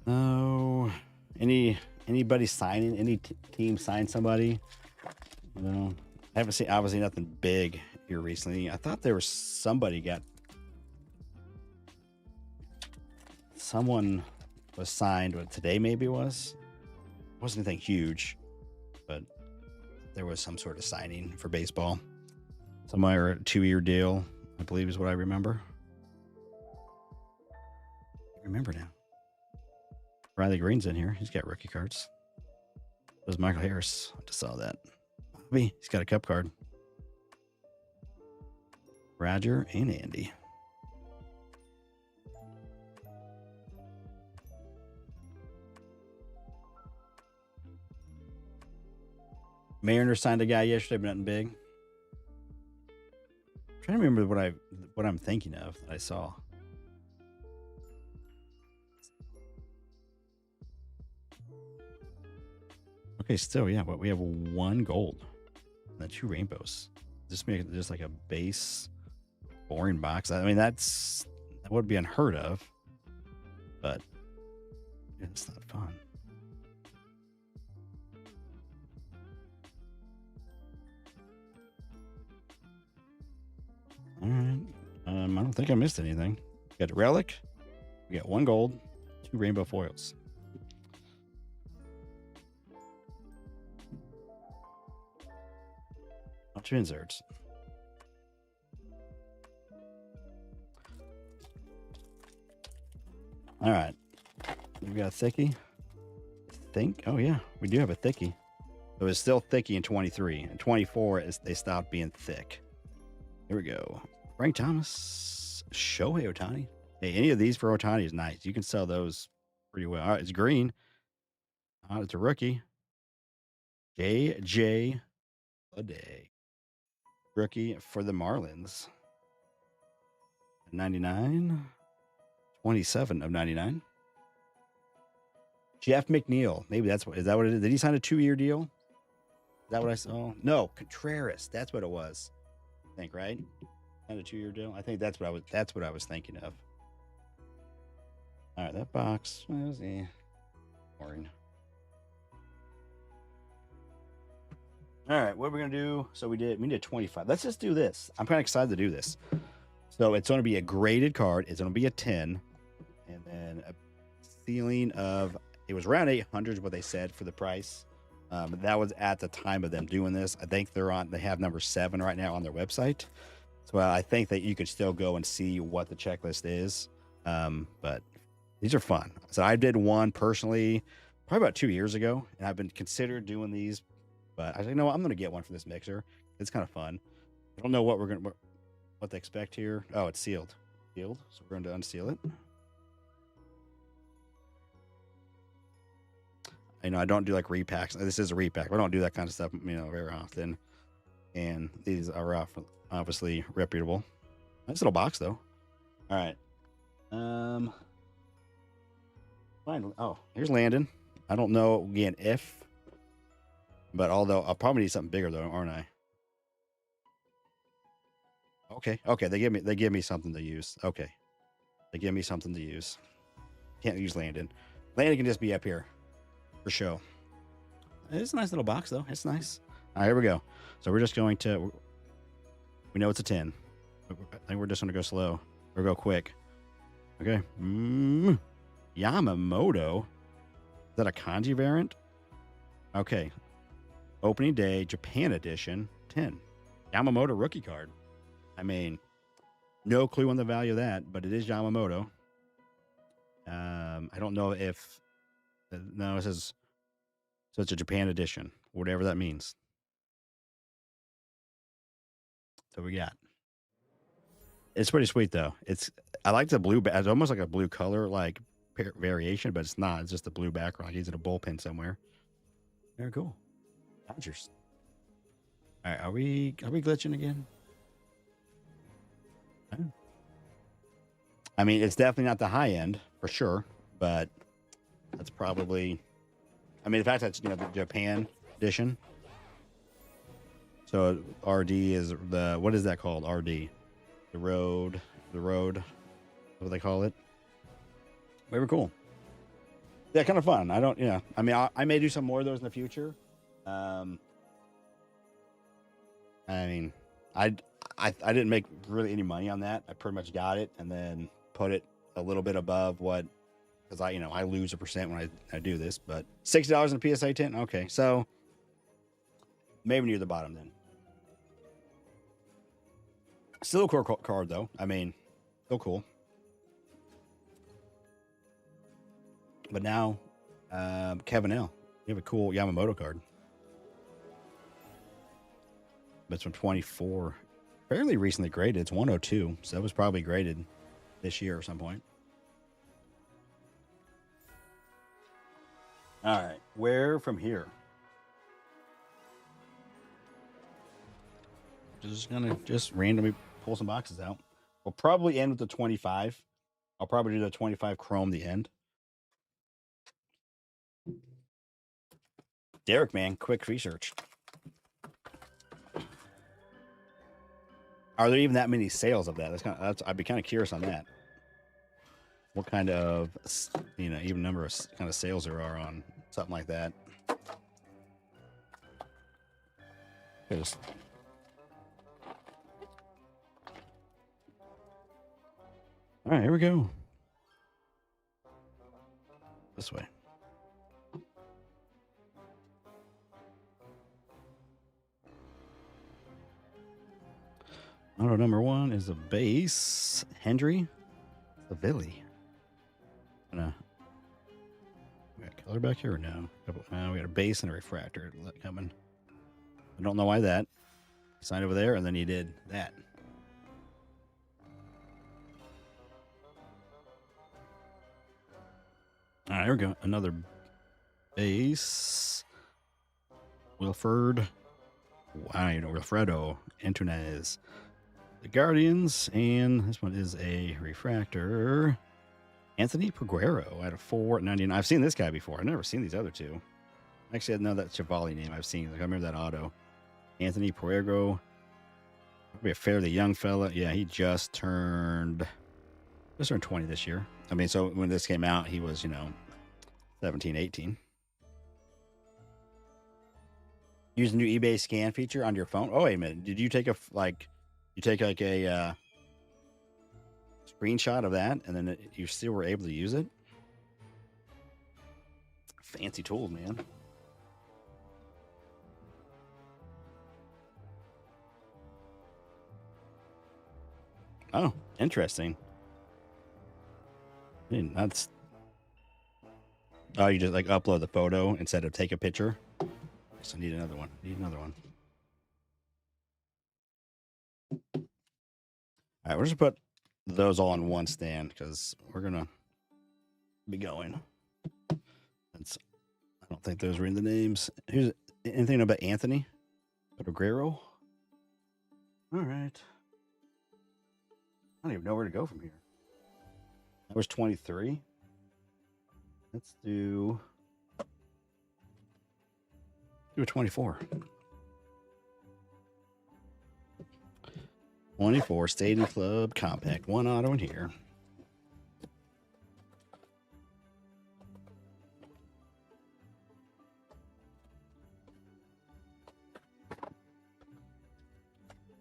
Oh, anybody signing? Any team sign somebody? No, I haven't seen obviously nothing big here recently. I thought there was someone was signed. What today maybe was? It wasn't anything huge, but there was some sort of signing for baseball. Somewhere a 2-year deal, I believe, is what I remember. Remember now. Riley Green's in here. He's got rookie cards. There's Michael Harris. I just saw that. He's got a cup card. Roger and Andy. Mariners signed a guy yesterday, but nothing big. I'm trying to remember what I'm thinking of that I saw. Okay, still, yeah, but we have 1 gold and 2 rainbows. Just make it just like a base boring box. I mean, that would be unheard of, but it's not fun. All right. I don't think I missed anything. We got a relic. We got 1 gold, 2 rainbow foils. Bunch of inserts. All right. We got a thickie. Oh yeah, we do have a thickie. It was still thicky in 23. In 24, they stopped being thick. Here we go. Frank Thomas, Shohei Otani. Hey, any of these for Otani is nice. You can sell those pretty well. All right, it's green. It's a rookie. J.J. Day. Rookie for the Marlins. 99. 27 of 99. Jeff McNeil. Maybe is that what it is? Did he sign a 2-year deal? Is that what I saw? No, Contreras. That's what it was. I think, right? Not a 2-year deal. I think that's what I was thinking of. All right, that box. What was he? Boring. All right, what are we gonna do? So we did 25. Let's just do this. I'm kind of excited to do this. So it's going to be a graded card. It's going to be a 10, and then a ceiling of, it was around 800 is what they said for the price. That was at the time of them doing this. I think they have number 7 right now on their website. So I think that you could still go and see what the checklist is. But these are fun. So I did one personally probably about 2 years ago, and I've been considered doing these, but I was like, no, I'm going to get one for this mixer. It's kind of fun. I don't know what what to expect here. Oh, it's sealed. So we're going to unseal it. I don't do like repacks. This is a repack. I don't do that kind of stuff, very often. And these are obviously reputable. Nice little box though. All right. Fine. Oh, here's Landon. I don't know again if, but although I'll probably need something bigger though, aren't I? Okay. They give me something to use. Okay. They give me something to use. Can't use Landon. Landon can just be up here for show. It's a nice little box though. It's nice. All right, here we go. So we're just going to, we know it's a 10. I think we're just going to go slow or go quick. Okay. Yamamoto. Is that a kanji variant? Okay. Opening day, Japan edition, 10. Yamamoto rookie card. I mean, no clue on the value of that, but it is Yamamoto. I don't know if, no, it says, so it's a Japan edition, whatever that means. So we got. It's pretty sweet though. I like the blue. It's almost like a blue color like variation, but it's not. It's just a blue background. He's in a bullpen somewhere. Very cool. Dodgers. All right, are we glitching again? I mean, it's definitely not the high end for sure, but that's probably. I mean, the fact that's the Japan edition. So RD is what is that called? RD, the road, what do they call it? Very cool. Yeah, kind of fun. I don't. Yeah, I mean, I may do some more of those in the future. I mean, I didn't make really any money on that. I pretty much got it and then put it a little bit above what, because I lose a percent when I do this, but $60 in a PSA 10. Okay, so maybe near the bottom then. Still a cool card though. I mean, still cool. But now, Kevin L. You have a cool Yamamoto card. But it's from 24. Fairly recently graded. It's 102. So that was probably graded this year at some point. All right. Where from here? Just going to randomly pull some boxes out. We'll probably end with the 25. I'll probably do the 25 Chrome the end. Derek, man, quick research. Are there even that many sales of that? I'd be kind of curious on that. What kind of, even number of kind of sales there are on something like that. Just, all right, here we go. This way. Auto number 1 is a base. Hendry. The Billy. We got color back here or no? We got a base and a refractor coming. I don't know why that. Signed over there, and then he did that. All right, here we go. Another base. Wilfredo Antunez. The Guardians, and this one is a refractor. Anthony Peguero at a 4.99. I've seen this guy before. I've never seen these other two. Actually, I know that Chevalier name I've seen. I remember that auto. Anthony Peguero. Probably a fairly young fella. Yeah, he just turned 20 this year. I mean, so when this came out, he was, 17, 18. Use the new eBay scan feature on your phone. Oh, wait a minute. Did you take a screenshot of that, and then you still were able to use it? Fancy tools, man. Oh, interesting. I mean, that's. Oh, you just like upload the photo instead of take a picture. So I need another one. All right, we're just put those all in one stand because we're gonna be going. That's. I don't think those were in the names. Who's anything about Anthony? Guerrero? All right. I don't even know where to go from here. That was 23. Let's do a 24. 24 Stadium Club Compact. One auto in here.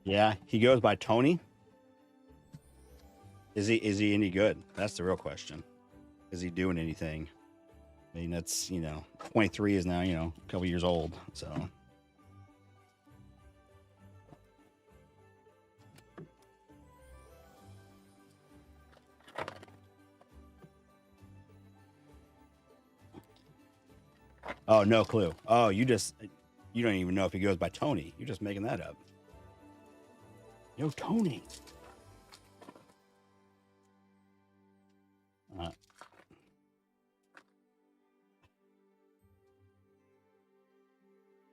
Yeah, he goes by Tony. Is he any good? That's the real question. Is he doing anything? I mean, that's 23 is now a couple years old. So. Oh, no clue. Oh, you don't even know if he goes by Tony. You're just making that up. Yo, Tony.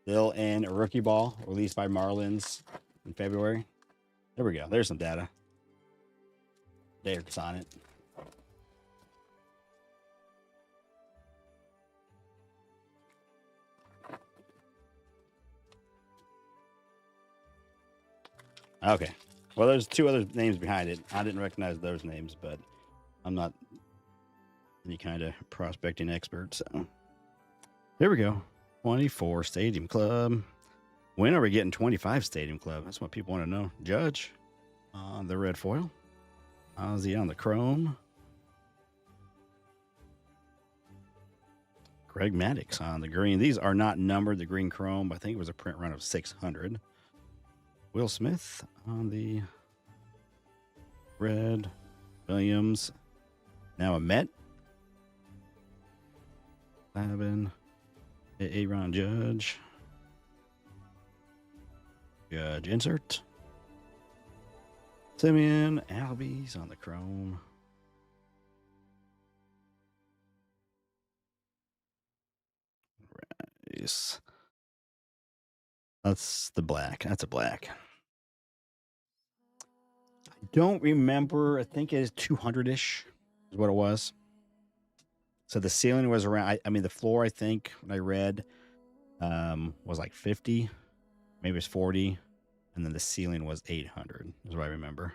Still in a rookie ball released by Marlins in February. There we go. There's some data. Dates on it. Okay. Well, there's two other names behind it. I didn't recognize those names, but I'm not any kind of prospecting expert. So here we go. 24 Stadium Club. When are we getting 25 Stadium Club? That's what people want to know. Judge on the red foil. Ozzy on the chrome. Greg Maddux on the green. These are not numbered, the green chrome, but I think it was a print run of 600. Will Smith on the red. Williams. Now a Met. 11. Aaron Judge. Judge insert. Simeon Albies on the chrome. Rice. That's the black. That's a black. I don't remember. I think it is 200-ish is what it was. So the ceiling was around, I mean, the floor, I think, when I read, was like 50. Maybe it was 40. And then the ceiling was 800 is what I remember.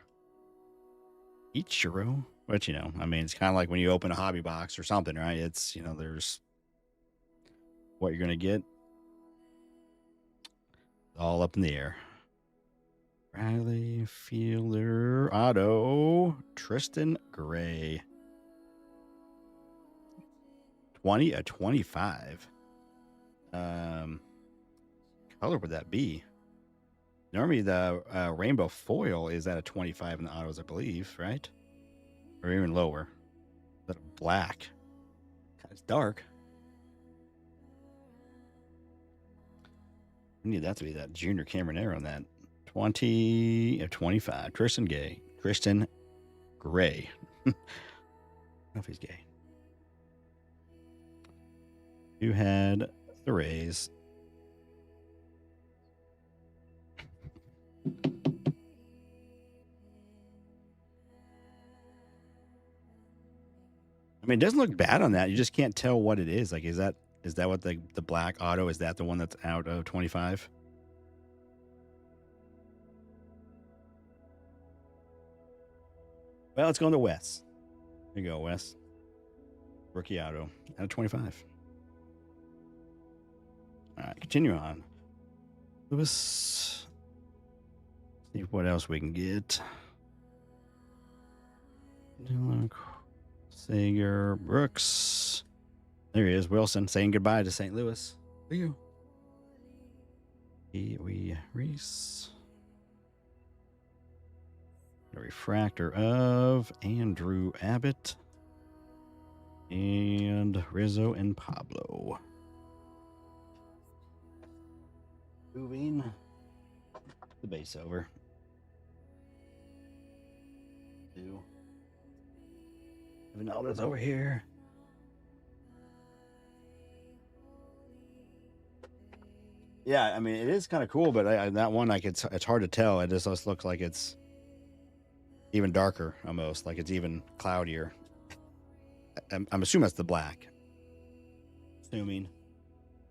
Ichiro. But, I mean, it's kind of like when you open a hobby box or something, right? It's, there's what you're going to get. All up in the air. Riley Fielder auto. Tristan Gray. 20 a 25. Color would that be? Normally the rainbow foil is at a 25 in the autos, I believe, right? Or even lower. But black. It's dark. I need that to be that junior Cameron on that. 20 of 25. Tristan Gray. I don't know if he's gay. You had the Rays. I mean, it doesn't look bad on that. You just can't tell what it is. Like, is that what the black auto, is that the one that's out of 25? Well, it's going to Wes. There you go, Wes. Rookie auto out of 25. All right, continue on. Lewis. See what else we can get. Sager, Brooks. There he is, Wilson, saying goodbye to St. Louis. See you. Reese. A refractor of Andrew Abbott and Rizzo and Pablo. Moving the base over. Vinaldo's over here. Yeah, I mean, it is kind of cool, but that one, like, it's hard to tell. It just looks like it's even darker, almost like it's even cloudier. I'm assuming that's the black. Assuming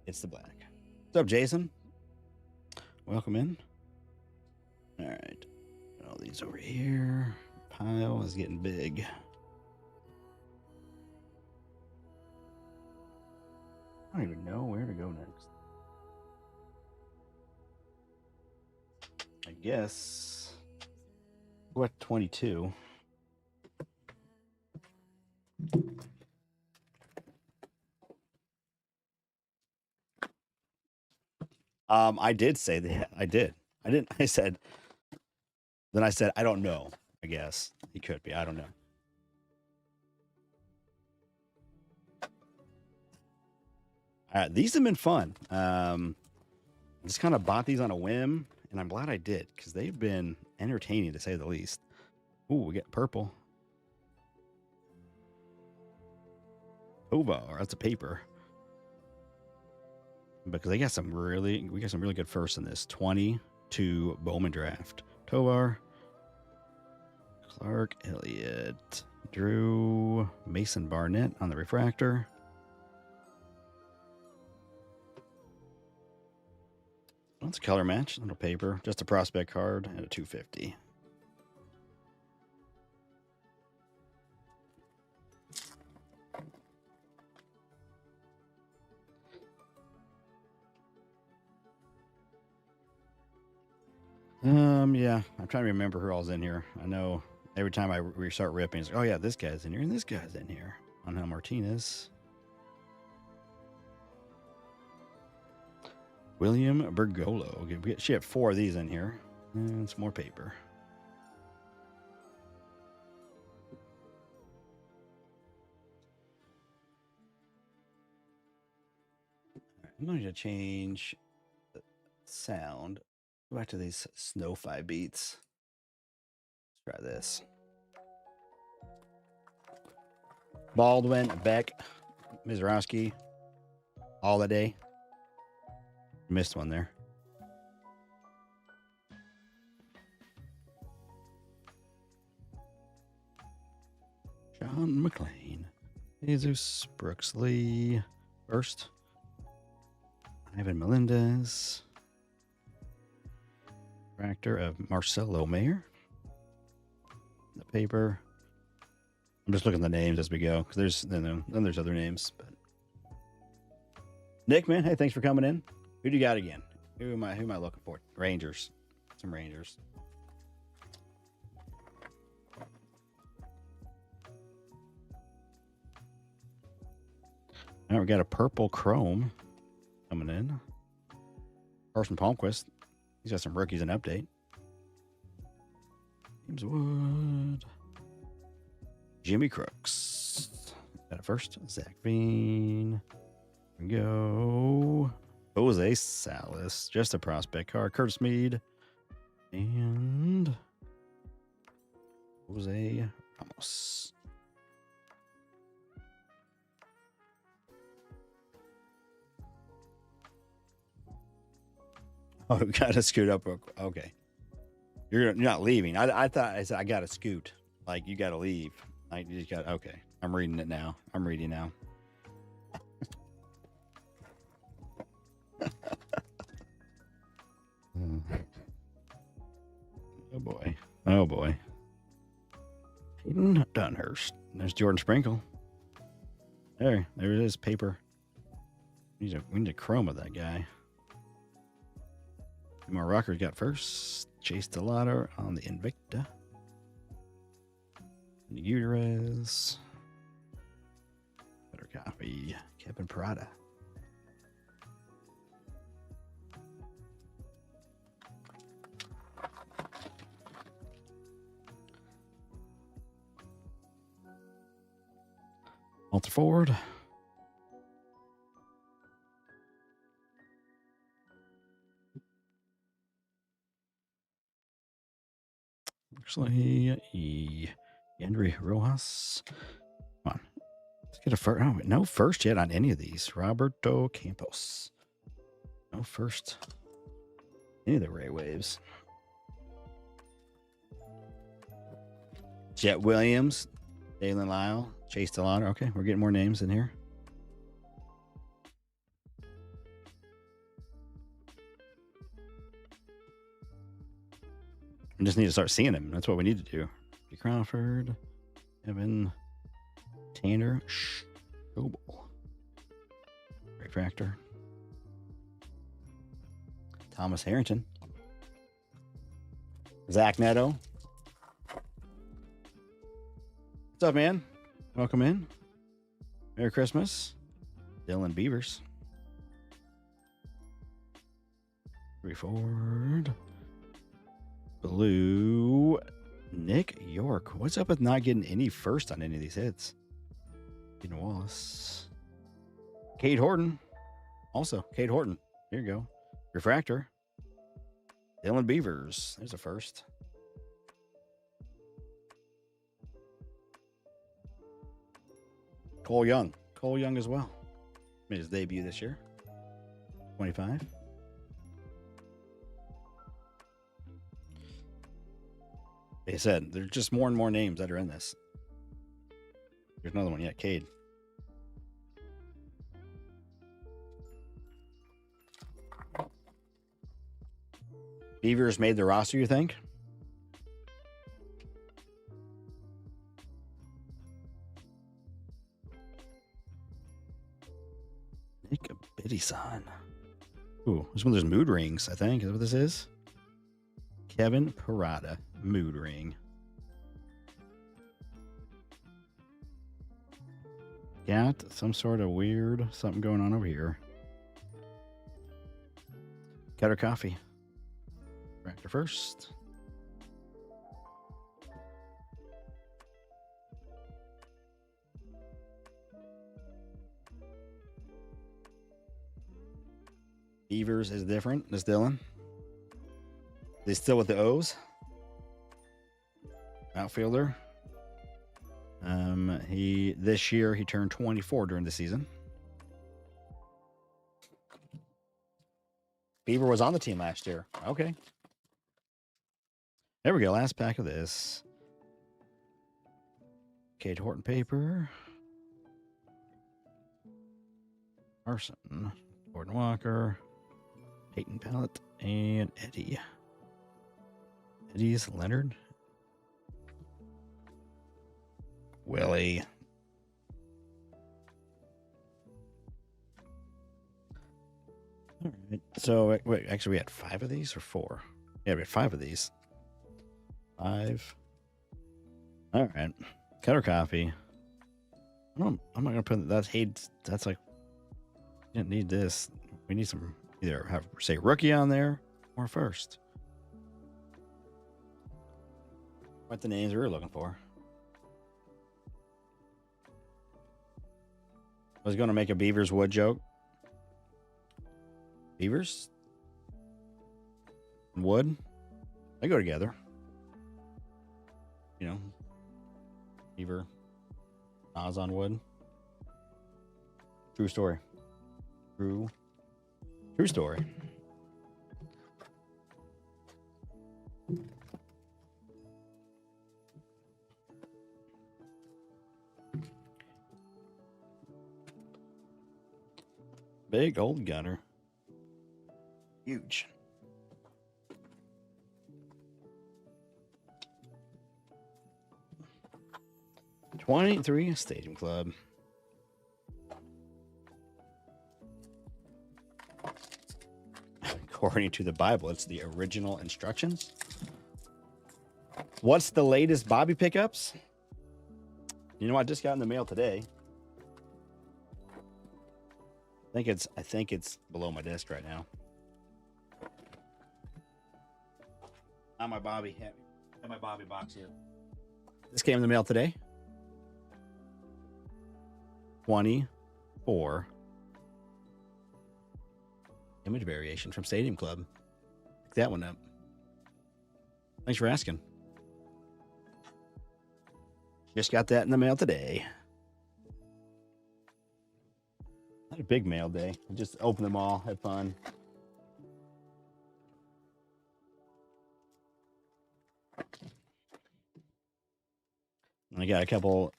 it's the black. What's up, Jason? Welcome in. All right. Put all these over here. Pile is getting big. I don't even know where to go next. I guess what 22. I did say that. I did. I didn't. I said. Then I said I don't know. I guess he could be. I don't know. These have been fun. Just kind of bought these on a whim, and I'm glad I did because they've been entertaining to say the least. Ooh, we get purple. Tovar, that's a paper. Because we got some really good firsts in this 22 Bowman draft. Tovar, Clark, Elliott, Drew, Mason Barnett on the refractor. That's a color match, little paper, just a prospect card and a 250. Yeah, I'm trying to remember who all's in here. I know every time we start ripping, it's like, oh yeah, this guy's in here and this guy's in here. Angel Martinez. William Bergolo. Okay, she had 4 of these in here. And some more paper. I'm going to change the sound. Go back to these Snow-Fi beats. Let's try this. Baldwin, Beck, Mizrowski, Holiday. Missed one there. John McClain. Jesus, Brooks Lee. First. Ivan Melendez. Tractor of Marcelo Mayer. The paper. I'm just looking at the names as we go because then there's other names. But Nick, man, hey, thanks for coming in. Who do you got again? Who am I looking for? Rangers. Some Rangers. Now we got a purple chrome coming in. Carson Palmquist. He's got some rookies in update. James Wood. Jimmy Crooks. Got it first. Zach Bean. Here we go. Jose Salas. Just a prospect card. Curtis Mead. And Jose Ramos. Oh, we got to scoot up. Okay. You're not leaving. I thought I said I got to scoot. Like you got to leave. Like you just got. Okay. I'm reading it now. I'm reading now. Oh boy. Oh boy. Hayden Dunhurst. There's Jordan Sprinkle. There it is. Paper. We need a chrome of that guy. More Rockers got first. Chase Delata on the Invicta. Uterus. Better copy. Kevin Parada. Walter Ford. Actually, Yandri Rojas. Come on. Let's get a first. Oh, no first yet on any of these. Roberto Campos. No first. Any of the Ray Waves. Jet Williams. Dalen Lyle. Chase Delauder. Okay, we're getting more names in here. We just need to start seeing him. That's what we need to do. Crawford, Evan, Tanner, Schobel, Refractor, Thomas Harrington, Zach Neto. What's up, man? Welcome in. Merry Christmas. Dylan Beavers. Ford. Blue. Nick York. What's up with not getting any first on any of these hits? Eden Wallace. Cade Horton. Also, Cade Horton. Here you go. Refractor. Dylan Beavers. There's a first. Cole Young. Cole Young as well. Made his debut this year. 25. Like I said, there's just more and more names that are in this. There's another one yet, Cade. Beavers made the roster, you think? Nick Biddy-san. Ooh, this one there's mood rings, I think. Is that what this is? Kevin Parada, mood ring. Got some sort of weird something going on over here. Cutter Coffee. Raptor first. Beavers is different. This Dylan. They still with the O's. Outfielder. This year he turned 24 during the season. Beaver was on the team last year. Okay. There we go. Last pack of this. Cade Horton paper. Arson. Gordon Walker. Peyton Pallett. And Eddie. Eddie's Leonard. Willie. All right. So, wait, actually, we had 5 of these or 4? Yeah, we had 5 of these. 5. All right. Cutter Coffee. I'm not going to put that. That's like, you didn't need this. We need some, either have, say, rookie on there or first. What the names we were looking for. I was going to make a Beavers Wood joke. Beavers? And Wood? They go together. You know, Beaver, Oz on Wood. True story. True story. Big old gunner. Huge. '23 Stadium Club. according to the Bible. It's the original instructions. What's the latest Bobby pickups? You know, I just got in the mail today. I think it's below my desk right now. Not my Bobby. Got my Bobby box here. This came in the mail today. 24 image variation from Stadium Club. Pick that one up. Thanks for asking. Just got that in the mail today. Not a big mail day. I just opened them all, had fun. I got a couple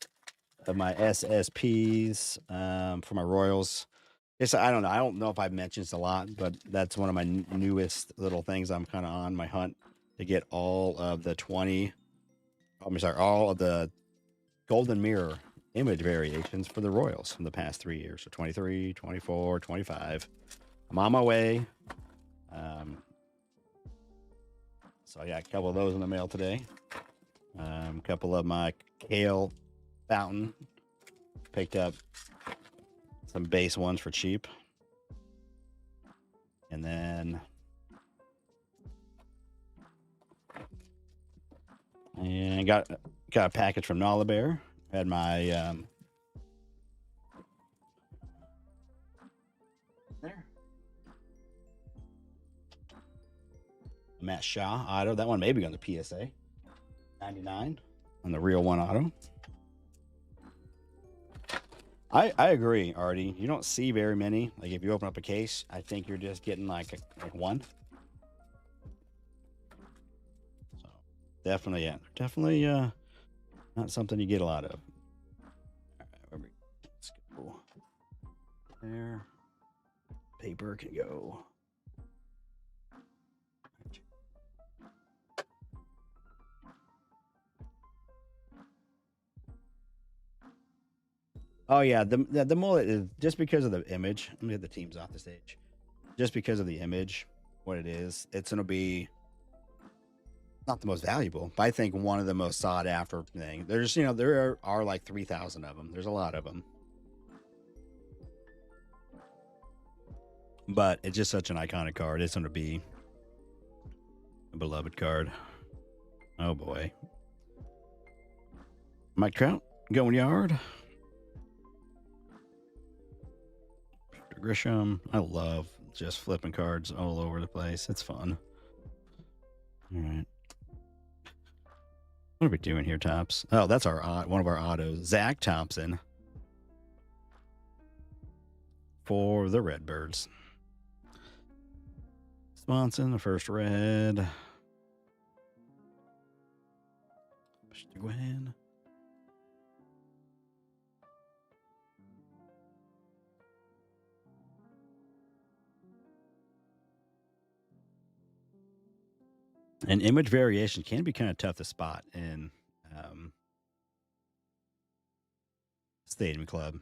of my SSPs for my Royals. I don't know. I don't know if I've mentioned this a lot, but that's one of my newest little things. I'm kind of on my hunt to get all of the all of the Golden Mirror image variations for the Royals from the past 3 years. So 23, 24, 25. I'm on my way. So I got a couple of those in the mail today. A couple of my Kale Fountain. Picked up some base ones for cheap. And then got a package from Nala Bear. Had my there Matt Shaw auto. That one may be on the PSA 99 on the real one auto. I agree, Artie. You don't see very many. Like if you open up a case, I think you're just getting like one. So definitely not something you get a lot of. All right, let's go there. Paper can go. Oh yeah, the mullet is just because of the image. Let me get the teams off the stage. Just because of the image, what it is, it's gonna be not the most valuable, but I think one of the most sought after thing. There's there are like 3,000 of them. There's a lot of them, but it's just such an iconic card. It's gonna be a beloved card. Oh boy, Mike Trout going yard. Grisham. I love just flipping cards all over the place. It's fun. All right. What are we doing here, Tops? Oh, that's one of our autos. Zach Thompson for the Redbirds. Swanson, the first red. Gwen. And image variation can be kind of tough to spot in Stadium Club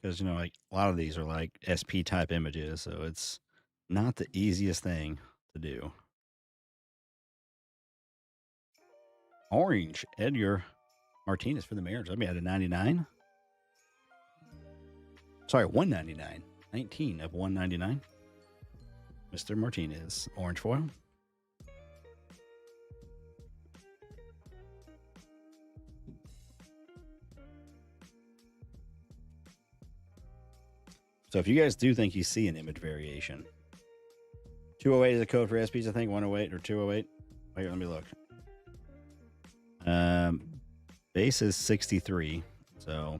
because like a lot of these are like SP type images, so it's not the easiest thing to do. Orange Edgar Martinez for the Mariners. I mean, at a 99. Sorry, 199. 19 of 199. Mr. Martinez, orange foil. So if you guys do think you see an image variation, 208 is the code for SPs, I think, 108 or 208. Wait, let me look. Base is 63, so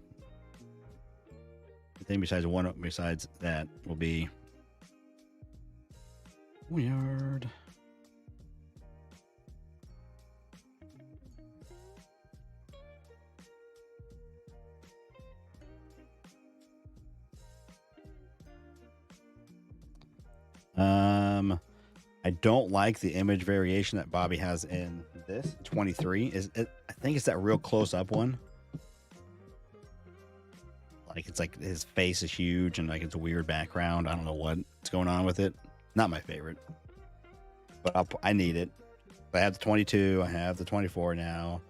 the thing besides that will be weird. I don't like the image variation that Bobby has in this 23. I think it's that real close up one. Like it's like his face is huge and like it's a weird background. I don't know what's going on with it. Not my favorite, but I need it. I have the 22. I have the 24 now.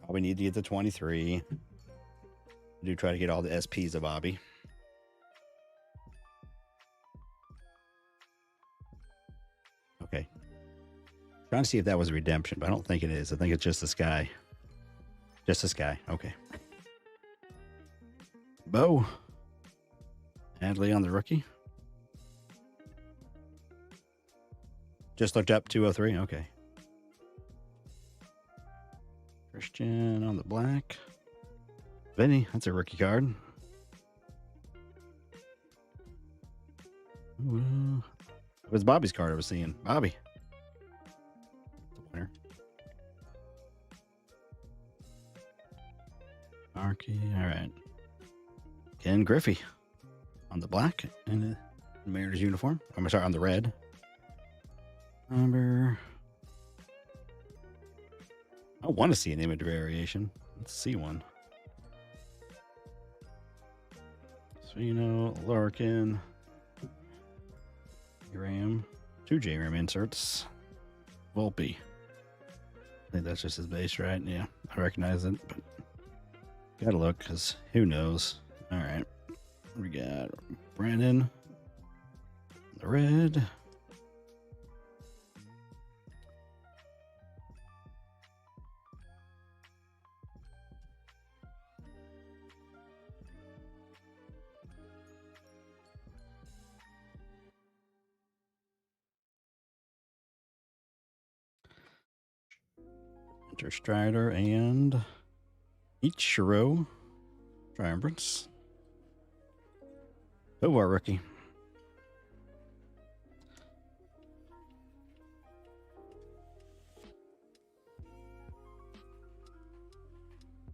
Probably need to get the 23. I do try to get all the SPs of Bobby. Okay. Trying to see if that was a redemption, but I don't think it is. I think it's just this guy. Just this guy. Okay. Bo. Adley on the rookie. Just looked up 203. Okay. Christian on the black. Vinny, that's a rookie card. Ooh. It was Bobby's card I was seeing. Bobby. The winner. Markey. All right. Ken Griffey on the black and the Mariners uniform. I'm sorry, on the red. Number. I want to see an image variation. Let's see one. Svino, Larkin, Ram, 2 J-Ram inserts. Volpe. I think that's just his base, right? Yeah, I recognize it, but gotta look because who knows? All right, we got Brandon, the red. Strider and Ichiro Triumvirate. Oh, our rookie.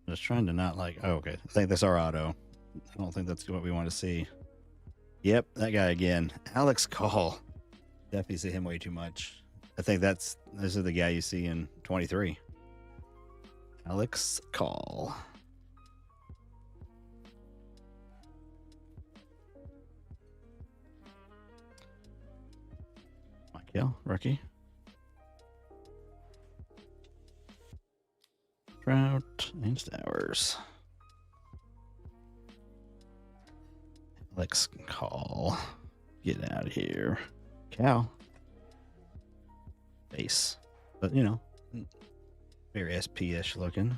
Just trying to not like. Oh, okay. I think that's our auto. I don't think that's what we want to see. Yep, that guy again. Alex Call. Definitely see him way too much. I think this is the guy you see in 23. Alex Call. Michael, rookie. Trout and Stowers. Alex Call. Get out of here. Cal. Base. But, you know, very SP-ish looking.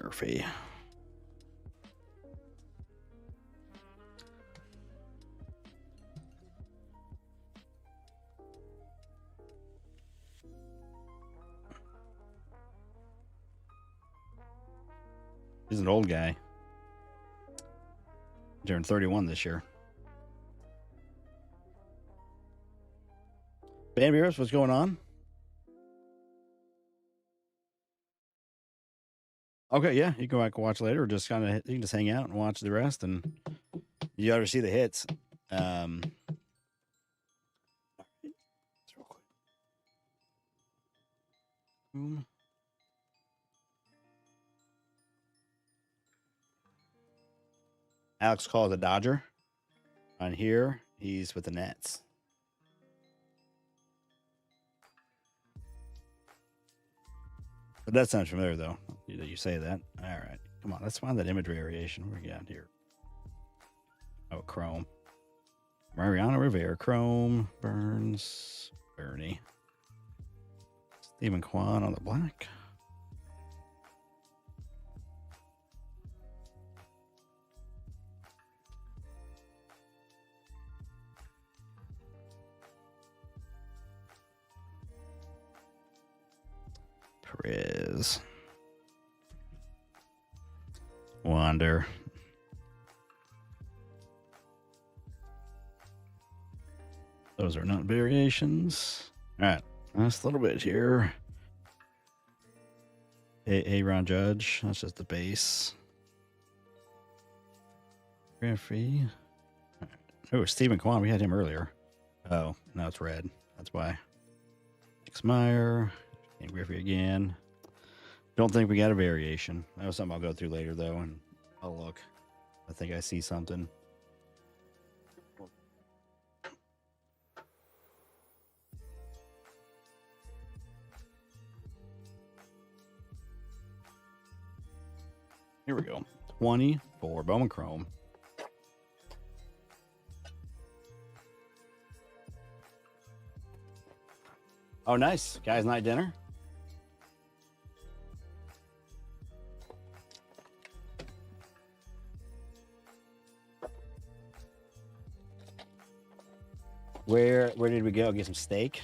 Murphy. He's an old guy. Turned 31 this year. Band Beers, what's going on? Okay, yeah, you can go back and watch later, or just kind of you can just hang out and watch the rest, and you ought to see the hits. Boom. Alex Call is a Dodger. On here, he's with the Nets. But that sounds familiar, though. You say that. All right. Come on. Let's find that image variation. What we got here? Oh, Chrome. Mariano Rivera. Chrome. Burns. Bernie. Stephen Kwan on the black. Perez. Wander. Those are not variations. All right. Last little bit here. Aaron Judge. That's just the base. Griffey. Right. Oh, Stephen Kwan. We had him earlier. Oh, now it's red. That's why. X Meyer. And Griffey again. Don't think we got a variation. That was something I'll go through later, though, and I'll look. I think I see something. 20 for Bowman Chrome. Oh, nice. Guys' night dinner. Where did we go? Get some steak?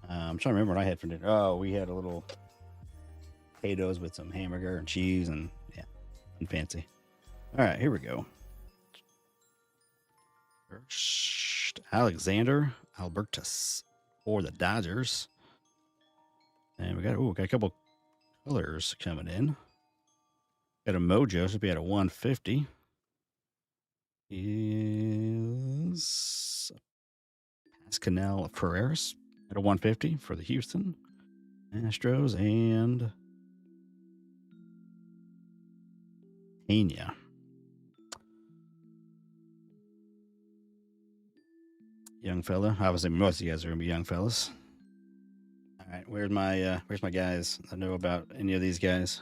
I'm trying to remember what I had for dinner. Oh, we had a little potatoes with some hamburger and cheese and yeah, and fancy. All right, here we go. First, Alexander Albertus for the Dodgers. And we got a couple colors coming in. Got a Mojo, should be at a 150. Is Pascanel Ferreras at a 150 for the Houston Astros and Pena. Young fella. Obviously, most of you guys are gonna be young fellas. All right, where's my guys? I know about any of these guys.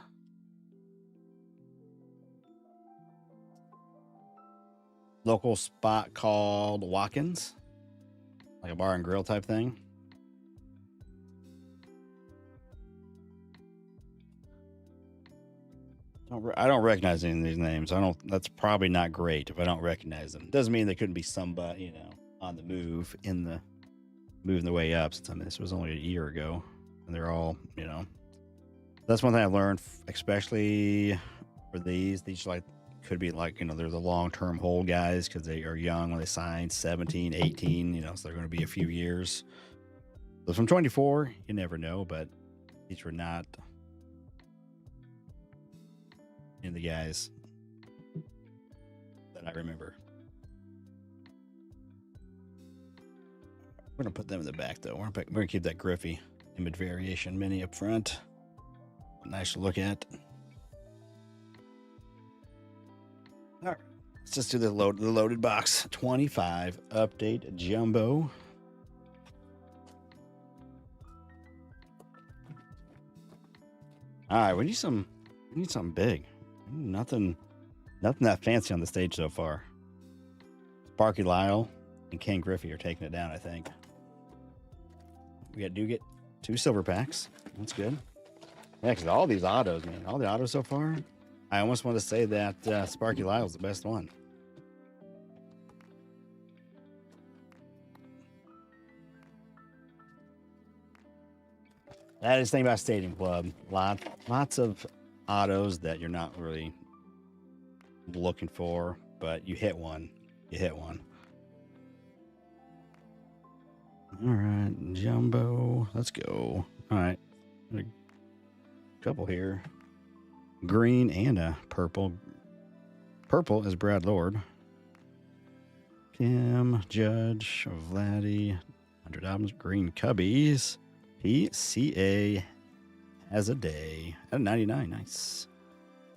Local spot called Watkins, like a bar and grill type thing. I don't recognize any of these names. That's probably not great if I don't recognize them. Doesn't mean they couldn't be somebody, on the move moving the way up. Since this was only a year ago, and they're all, That's one thing I've learned, especially for these. These could be they're the long-term hold guys because they are young when they sign, 17, 18. So they're going to be a few years. So from 24, you never know, but these were not the guys that I remember. We're gonna put them in the back though. We're gonna keep that Griffey image variation mini up front. Nice to look at. All right, let's just do the loaded box. 25 update jumbo. All right, we need something big. Nothing that fancy on the stage so far. Sparky Lyle and Ken Griffey are taking it down, I think. We do get 2 silver packs. That's good. Yeah, because all these autos, man. All the autos so far. I almost want to say that Sparky Lyle's the best one. That is the thing about Stadium Club. Lots of autos that you're not really looking for, but you hit one. All right, jumbo. Let's go. All right, a couple here. Green and a purple. Purple is Brad Lord. Kim, Judge, Vladdy, 100 albums. Green Cubbies. PCA has a day at 99. Nice.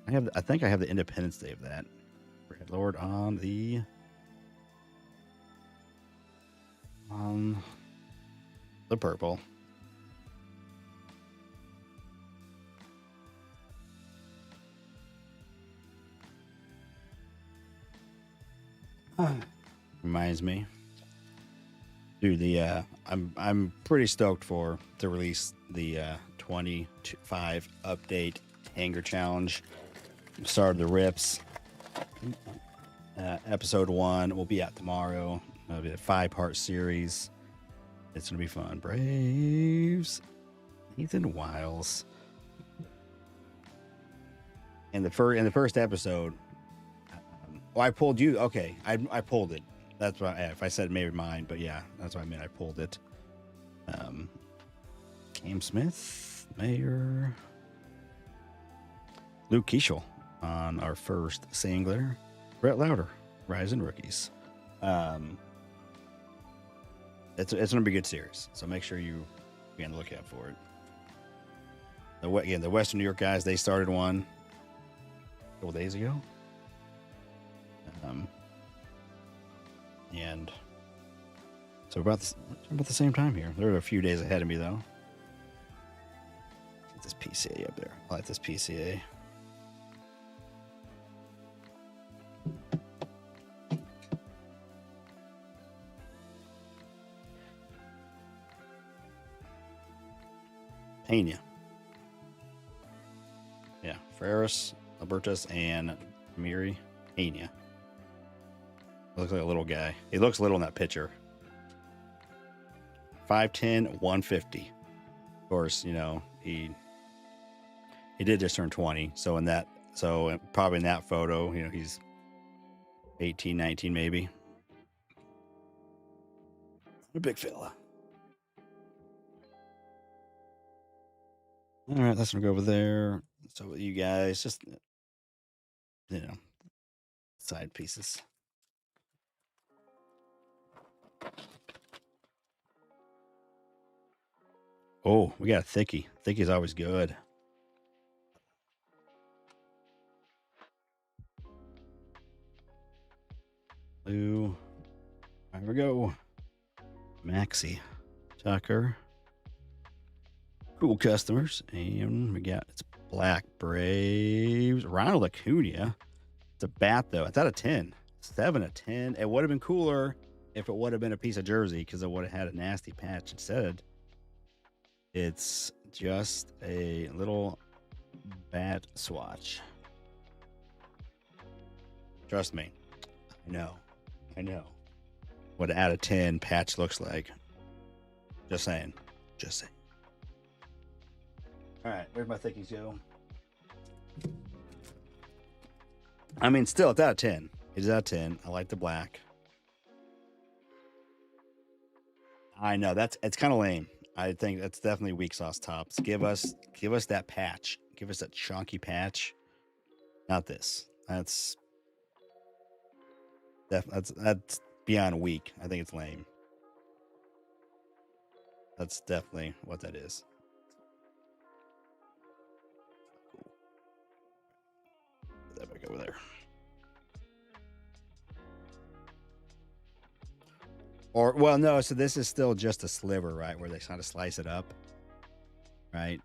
I think I have the Independence Day of that. Brad Lord on the purple. Reminds me, dude. I'm pretty stoked to release the 25 update hanger challenge. Started the rips. Episode 1 will be out tomorrow. It'll be a 5-part series. It's gonna be fun. Braves, Ethan Wiles. In the first episode, I pulled you. Okay, I pulled it. That's what if I said maybe mine, but yeah, that's what I meant. I pulled it. Cam Smith, Mayor, Luke Keishel on our first singler. Brett Lauder, Rising Rookies. It's going to be a good series, so make sure you be on the lookout for it. The Western New York guys, they started one a couple days ago. And So about the same time here. They're a few days ahead of me though. Get this PCA up there. I like this PCA. Pena. Yeah, Ferris, Albertus, and Miri Pena. Looks like a little guy. He looks little in that picture. 5'10", 150. Of course, you know, he did just turn 20. So probably in that photo, you know, he's 18, 19 maybe. A big fella. All right, let's go over there. So you guys, just, you know, side pieces. Oh, we got a thickie. Thickie's always good. Blue. There we go. Maxi. Tucker. Cool customers. And we got, it's Black Braves. Ronald Acuna. It's a bat, though. It's out of 10. 7 of 10. It would have been cooler if it would have been a piece of jersey because it would have had a nasty patch. Instead, it's just a little bat swatch. Trust me. I know. What an out of 10 patch looks like. Just saying. All right, where'd my thickies go? I mean, still, it's out of 10. It is out of 10. I like the black. I know it's kind of lame. I think that's definitely weak sauce tops. Give us that patch. Give us that chunky patch. Not this. That's beyond weak. I think it's lame. That's definitely what that is. Cool. Put that back over there. Or, well, no, so this is still just a sliver, right? Where they kind of slice it up, right?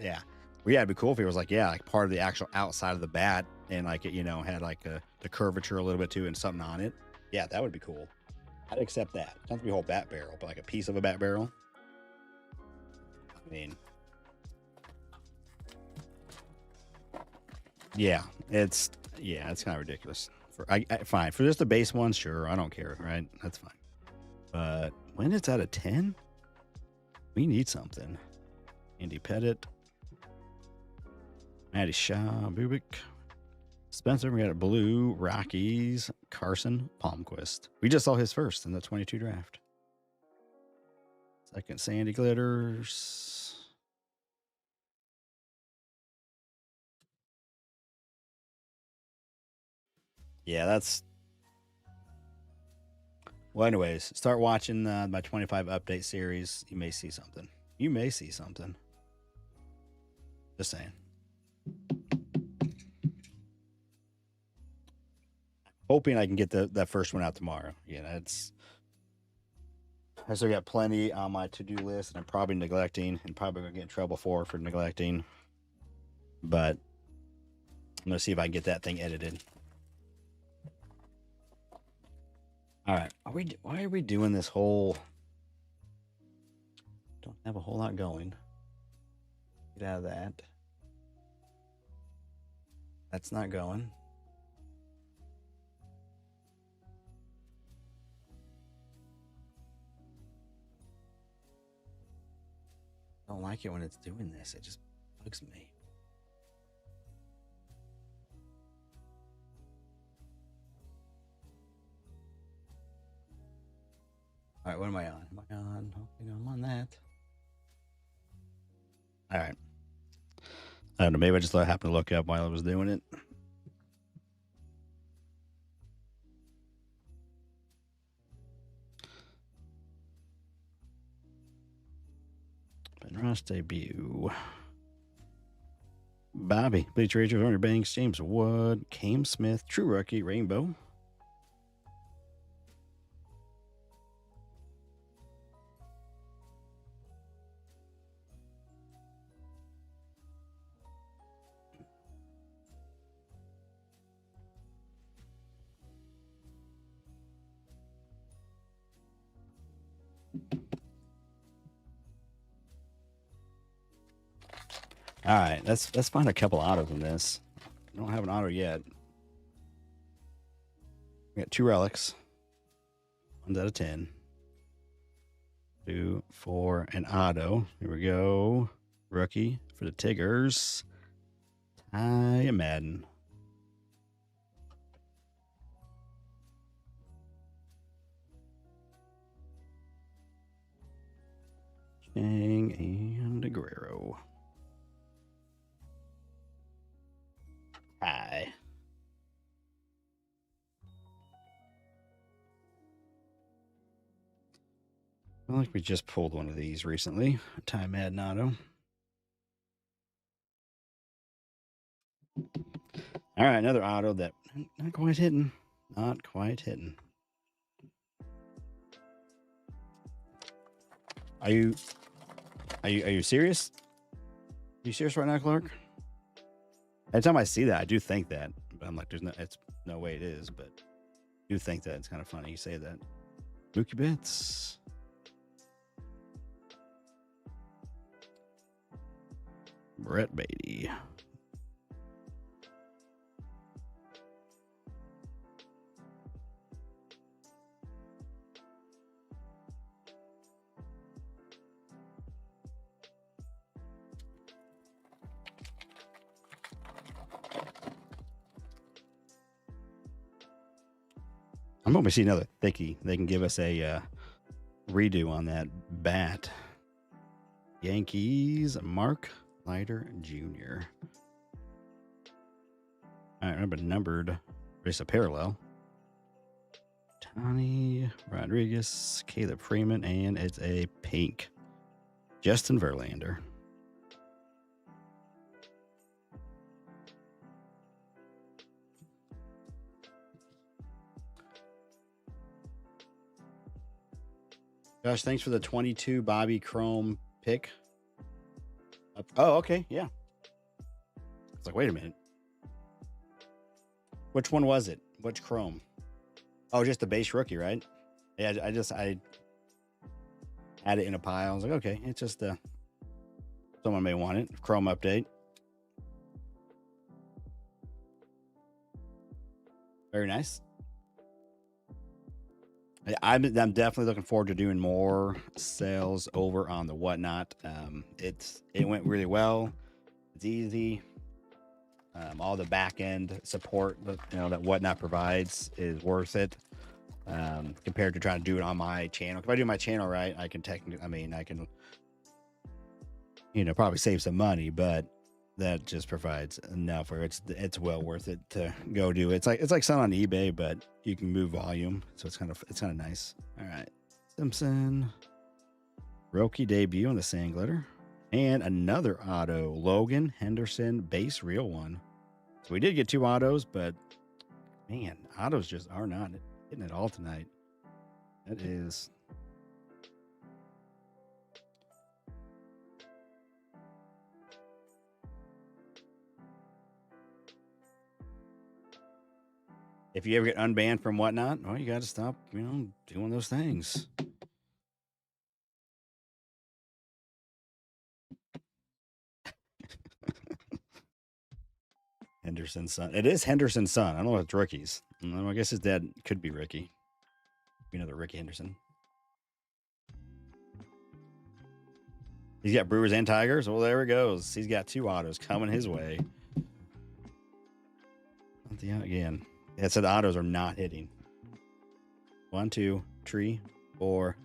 Yeah. Well, yeah, it'd be cool if it was like, yeah, like part of the actual outside of the bat and like it, you know, had like the curvature a little bit too and something on it. Yeah, that would be cool. I'd accept that. It doesn't have to be a whole bat barrel, but like a piece of a bat barrel. I mean, yeah, it's kind of ridiculous. Fine for just the base one, sure, I don't care, right? That's fine. But when it's out of 10, we need something. Andy Pettit, Matty Shaw, Bubik, Spencer. We got a blue, Rockies, Carson Palmquist. We just saw his first in the 22 draft. Second, Sandy Glitters. Yeah, that's. Well, anyways, start watching my 25 update series. You may see something. Just saying. Hoping I can get that first one out tomorrow. Yeah, I still got plenty on my to-do list, and I'm probably neglecting, and probably gonna get in trouble for neglecting. But I'm gonna see if I can get that thing edited. All right, why are we doing this whole? Don't have a whole lot going. Get out of that. That's not going. I don't like it when it's doing this. It just bugs me. All right, what am I on? I'm on that. All right. I don't know. Maybe I just happened to look up while I was doing it. Ben Ross debut. Bobby, Bleach Rangers, Owner Banks, James Wood, Cam Smith, True Rookie, Rainbow. All right, let's find a couple autos in this. I don't have an auto yet. We got 2 relics. 1 out of 10. 2, 4, and auto. Here we go. Rookie for the Tigers. Ty Madden. Chang and Guerrero. Hi. I feel like we just pulled one of these recently. Ty Madden auto. All right, another auto that not quite hitting. Not quite hitting. Are you serious? Are you serious right now, Clark? Every time I see that, I do think that. But I'm like, it's no way it is, but I do think that. It's kind of funny you say that. Mookie Betts. Brett Beatty. I'm hoping to see another thickie. They can give us a redo on that bat. Yankees, Mark Leiter Jr. All right, remember numbered. Race a parallel. Tony Rodriguez, Caleb Freeman, and it's a pink. Justin Verlander. Josh, thanks for the 22 Bobby Chrome pick. Oh, okay, yeah. It's like, wait a minute. Which one was it? Which Chrome? Oh, just the base rookie, right? Yeah, I had it in a pile. I was like, okay, it's just someone may want it. Chrome update. Very nice. I'm definitely looking forward to doing more sales over on the Whatnot. It went really well. It's easy. All the back end support that Whatnot provides is worth it compared to trying to do it on my channel. If I do my channel right, I can probably save some money, but that just provides enough where it's well worth it to go do it. It's like selling on eBay, but you can move volume, so it's kind of nice. All right, Simpson rookie debut on the sand glitter, and another auto, Logan Henderson base real one. So we did get 2 autos, but man, autos just are not hitting it all tonight. That is. If you ever get unbanned from Whatnot, well, you got to stop, doing those things. Henderson's son. It is Henderson's son. I don't know if it's Ricky's. I guess his dad could be Ricky. Another Ricky Henderson. He's got Brewers and Tigers. Well, there he goes. He's got 2 autos coming his way. Again. It said the autos are not hitting. 1, 2, 3, 4,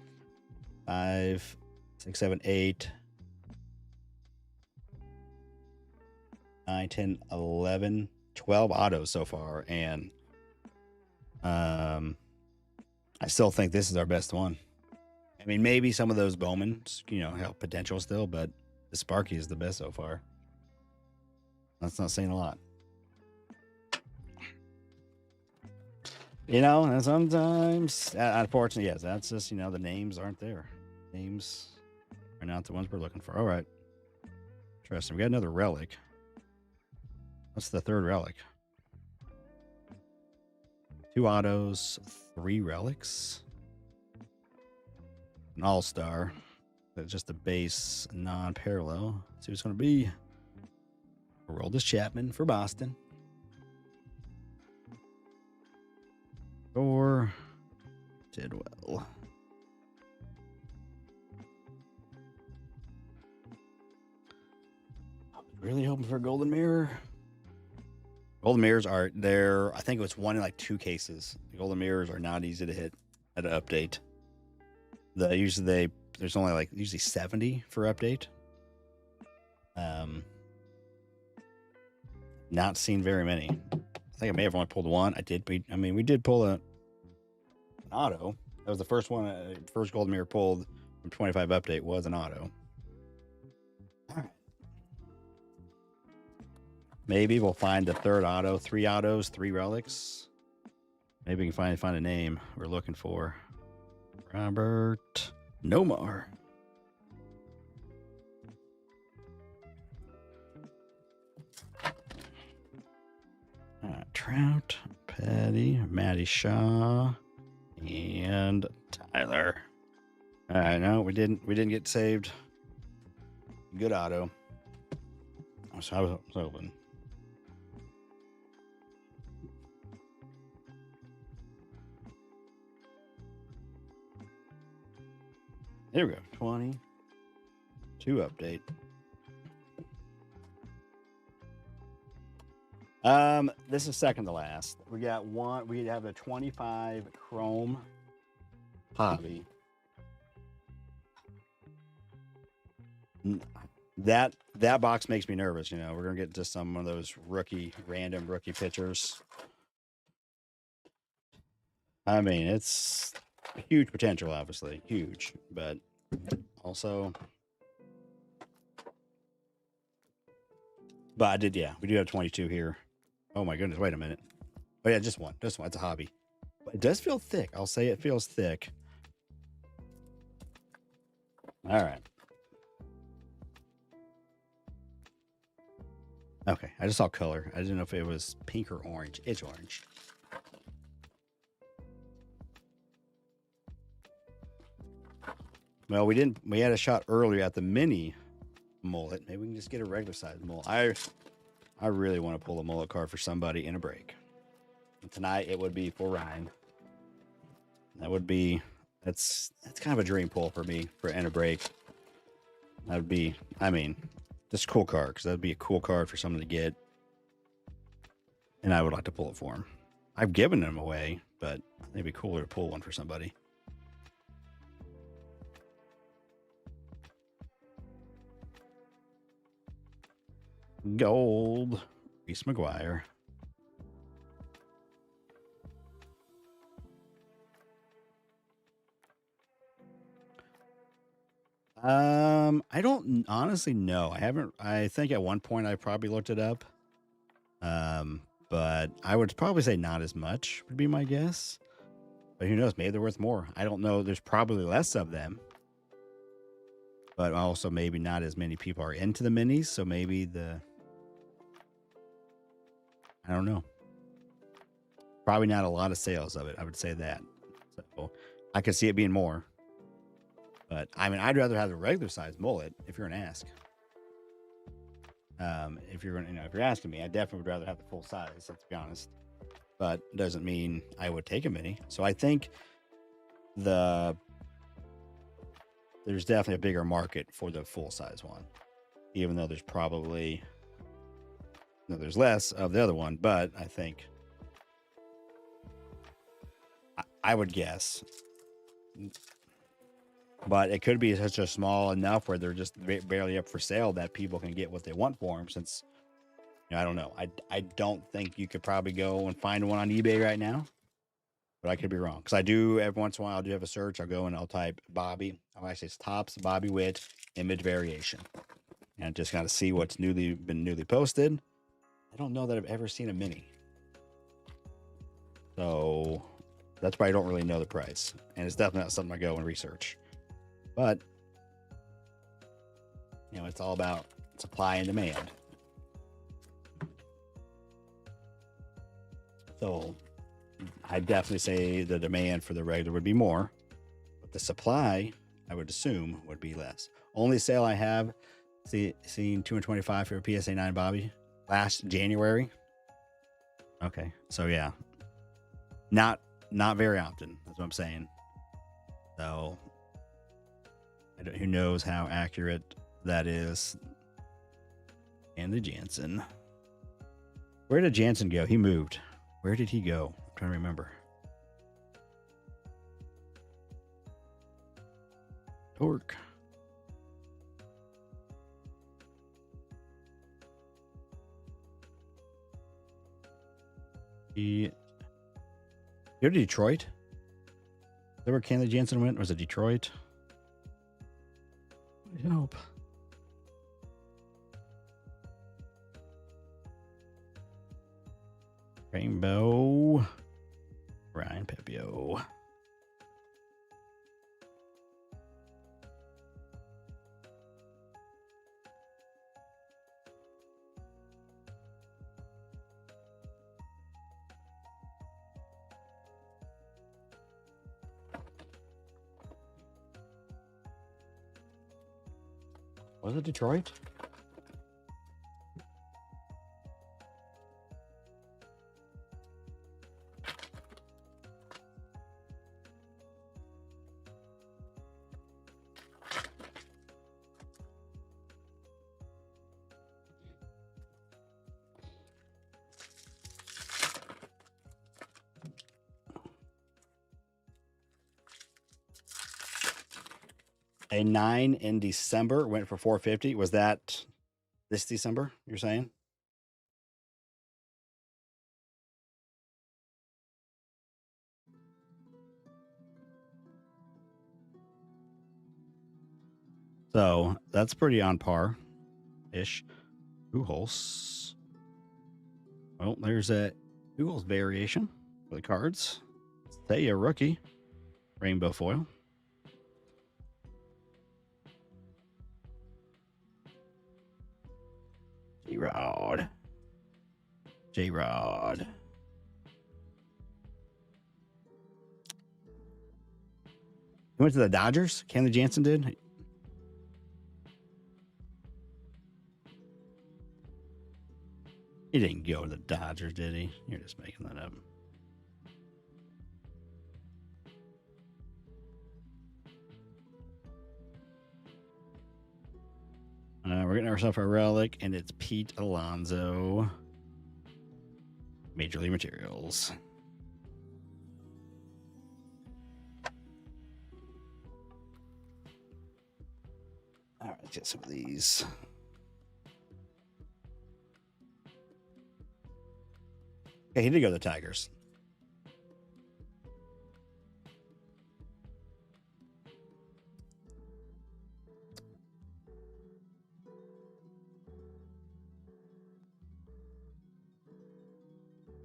5, 6, 7, 8, 9, 10, 11, 12 autos so far. And I still think this is our best one. I mean, maybe some of those Bowmans, have potential still, but the Sparky is the best so far. That's not saying a lot. And sometimes, unfortunately, yes, that's just, the names aren't there. Names are not the ones we're looking for. All right. Interesting. We got another relic. What's the third relic? 2 autos, 3 relics. an all-star. That's just a base non-parallel. Let's see what's going to be. Aroldis Chapman for Boston. Or Tidwell. Really hoping for a golden mirror. Golden mirrors are there. I think it was one in like 2 cases. The golden mirrors are not easy to hit at an update. There's only like usually 70 for update. Not seen very many. I think I may have only pulled one. We did pull an auto. That was the first one. First golden mirror pulled from 25 update was an auto. All right. Maybe we'll find the third auto, 3 autos, 3 relics. Maybe we can find a name we're looking for. Robert Nomar. Trout, Patty, Matty Shaw, and Tyler. All right, no, we didn't get saved. Good auto. So I was hoping. There we go. 22 update. This is second to last. We got one. We have a 25 Chrome hobby. That box makes me nervous. We're gonna get just some of those random rookie pitchers. I mean, it's huge potential, obviously huge, but also. But we do have 22 here. Oh my goodness, wait a minute. Oh yeah, just one. It's a hobby. But it does feel thick. I'll say it feels thick. All right. Okay, I just saw color. I didn't know if it was pink or orange. It's orange. Well, we had a shot earlier at the mini mullet. Maybe we can just get a regular size mullet. I really want to pull a mullet card for somebody in a break. And tonight it would be for Ryan. That's kind of a dream pull for me for in a break. That would be, just a cool card, because that'd be a cool card for someone to get. And I would like to pull it for him. I've given them away, but it'd be cooler to pull one for somebody. Gold, Reese McGuire. I don't honestly know. I think at one point I probably looked it up. But I would probably say not as much would be my guess. But who knows? Maybe they're worth more. I don't know. There's probably less of them. But also maybe not as many people are into the minis. So maybe I don't know. Probably not a lot of sales of it. I would say that. So I could see it being more. But I'd rather have the regular size mullet if you're an ask. If you're asking me, I definitely would rather have the full size, let's be honest. But doesn't mean I would take a mini. So I think there's definitely a bigger market for the full size one, even though there's less of the other one. But I think I would guess. But it could be such a small enough where they're just barely up for sale that people can get what they want for them. Since, I don't know. I don't think you could probably go and find one on eBay right now. But I could be wrong. Because I do, every once in a while, I'll do have a search. I'll go and I'll type Bobby. It's Topps Bobby Witt image variation. And just kind of see what's been newly posted. I don't know that I've ever seen a mini. So that's why I don't really know the price. And it's definitely not something I go and research. But, it's all about supply and demand. So I definitely say the demand for the regular would be more. But the supply, I would assume would be less. Only sale I have seen 225 for a PSA 9 Bobby last January. Okay, so yeah, not very often. That's what I'm saying. So who knows how accurate that is. And the Jansen. Where did Jansen go? He moved. Where did he go? I'm trying to remember. Torque. He go to Detroit. Is that where Kenley Jansen went? Was it Detroit? I hope. Rainbow. Ryan Pepio. Was it Detroit? A 9 in December went for 450. Was that this December, you're saying? So that's pretty on par ish. Pujols. Well, there's a Pujols variation for the cards. Say a rookie. Rainbow foil. J-Rod. J-Rod. He went to the Dodgers? Kenley Jansen did? He didn't go to the Dodgers, did he? You're just making that up. We're getting ourselves a relic, and it's Pete Alonso. Major League Materials. All right, let's get some of these. Okay, he did go to the Tigers.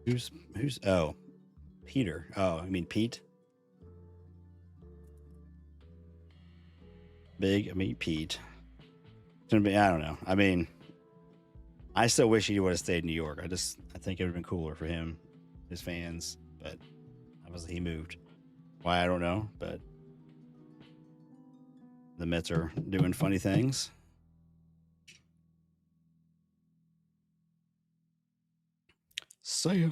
Who's Peter. Oh, I mean Pete. Pete. It's gonna be, I don't know. I mean, I still wish he would have stayed in New York. I think it would have been cooler for him, his fans, but obviously he moved. Why, I don't know, but the Mets are doing funny things. See ya.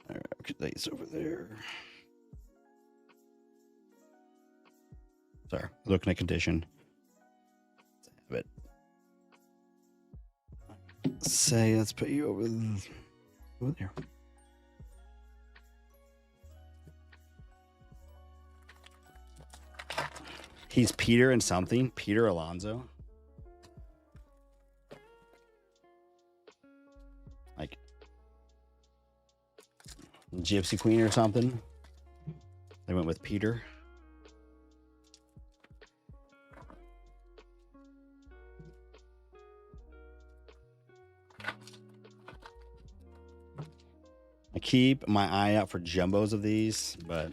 All right, that's over there. Sorry, looking at condition. But let's put you over there. He's Peter and something. Peter Alonso. Like Gypsy Queen or something. They went with Peter. I keep my eye out for jumbos of these, but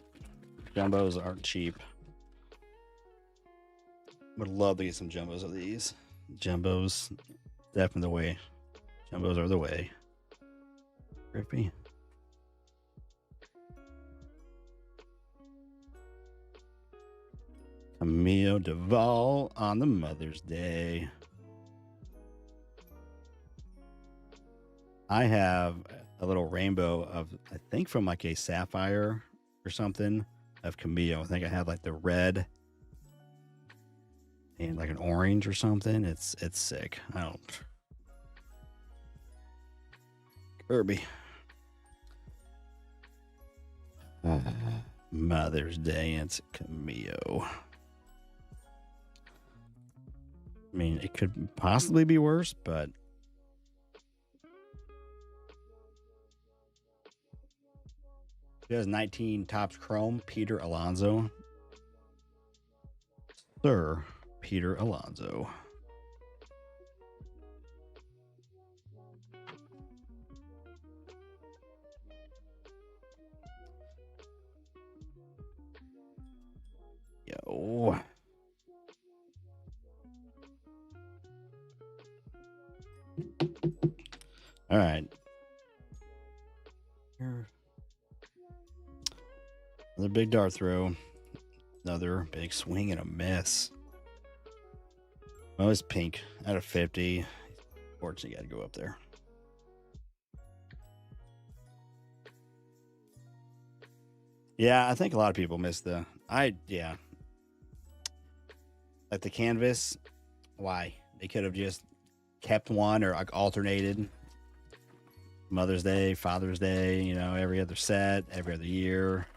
jumbos aren't cheap. Would love to get some jumbos of these. Jumbos, definitely the way. Jumbos are the way. Griffey. Camille Duvall on the Mother's Day. I have a little rainbow of, I think from like a sapphire or something of Camille. I think I have like the red and like an orange or something. It's sick. I don't. Kirby. Mother's Day. It's Camille. I mean, it could possibly be worse, but 2019 Topps Chrome, Peter Alonso. Sir Peter Alonso. Yo. All right. Another big dart throw. Another big swing and a miss. Oh, it's pink out of 50. Fortunately, got to go up there. Yeah, I think a lot of people missed the. Like the canvas. Why? They could have just kept one or like alternated. Mother's Day, Father's Day, you know, every other set, every other year.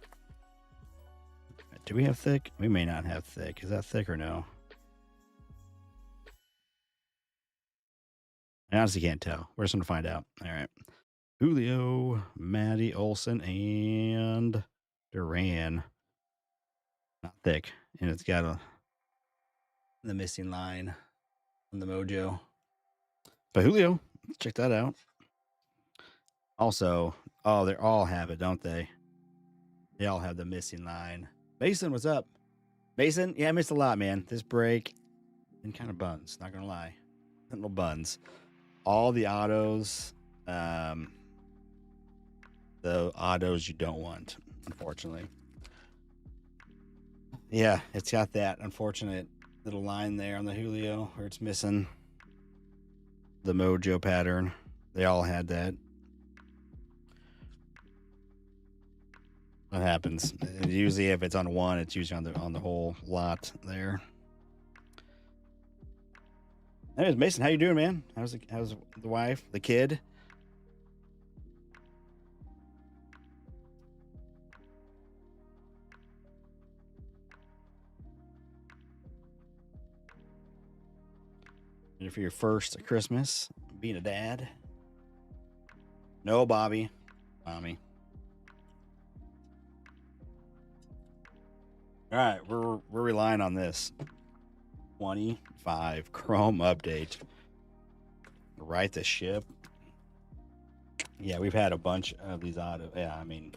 Do we have thick? We may not have thick. Is that thick or no? I honestly can't tell. We're just going to find out. All right. Julio, Maddie Olson, and Duran. Not thick. And it's got the missing line on the mojo. But Julio, check that out. Also, oh, they all have it, don't they? They all have the missing line. Mason, what's up? Mason, yeah, I missed a lot, man. This break, been kind of buns, not gonna lie. Little buns. All the autos, the autos you don't want, unfortunately. Yeah, it's got that unfortunate little line there on the Julio where it's missing the mojo pattern. They all had that. What happens? Usually, if it's on one, it's usually on the whole lot there. Anyways, Mason, how you doing, man? How's the wife, the kid? And for your first Christmas, being a dad? No, Bobby, mommy. All right, we're relying on this 25 Chrome update. Right the ship. Yeah, we've had a bunch of these auto. Yeah, I mean,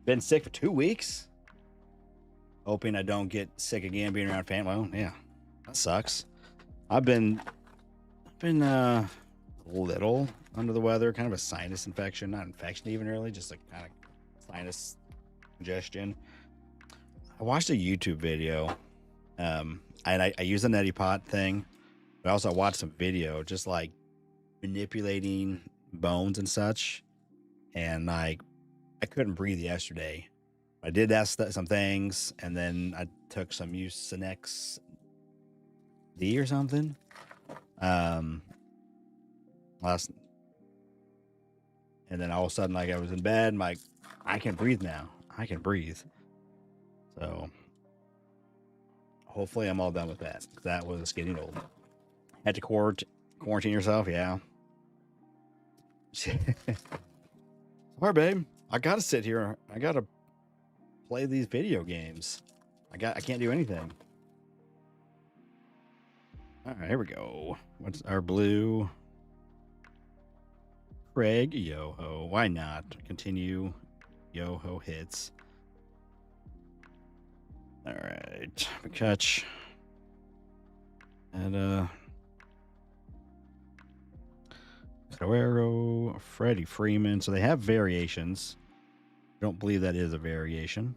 been sick for 2 weeks. Hoping I don't get sick again being around family. Well, yeah, that sucks. I've been a little under the weather, kind of a sinus infection, not infection even really, just a kind of sinus congestion. I watched a YouTube video, and I used a neti pot thing, but also I watched some video just like manipulating bones and such, and like I couldn't breathe yesterday. I did some things, and then I took some Mucinex D or something. And then all of a sudden, like I was in bed, like I can breathe now. I can breathe. So hopefully I'm all done with that. That was getting old. Had to quarantine yourself, yeah. Sorry, babe. I gotta sit here. I gotta play these video games. I can't do anything. All right, here we go. What's our blue? Craig Yoho. Why not? Continue. Yoho hits. All right. McCutch. And Carrero, Freddie Freeman. So they have variations. I don't believe that is a variation.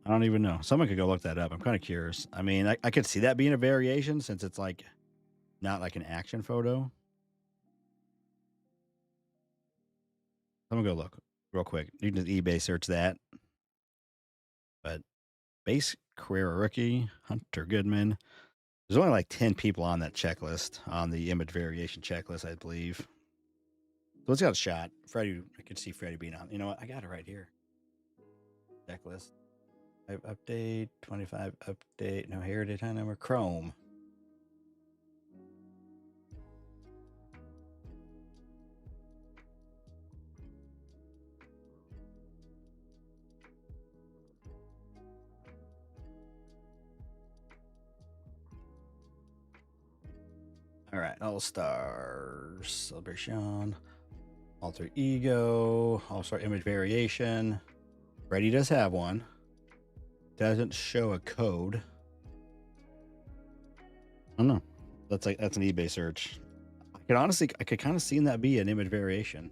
I don't even know. Someone could go look that up. I'm kind of curious. I mean, I could see that being a variation since it's like not like an action photo. Someone go look real quick. You can just eBay search that. But base career rookie, Hunter Goodman. There's only like 10 people on that checklist, on the image variation checklist, I believe. So it's got a shot. Freddie, I could see Freddie being on. You know what? I got it right here. Checklist. Update, 25 update. No heritage high number. Chrome. All right, All Stars Celebration, Alter Ego, All Star Image Variation. Freddie does have one. Doesn't show a code. I don't know. That's an eBay search. I could kind of see that be an image variation.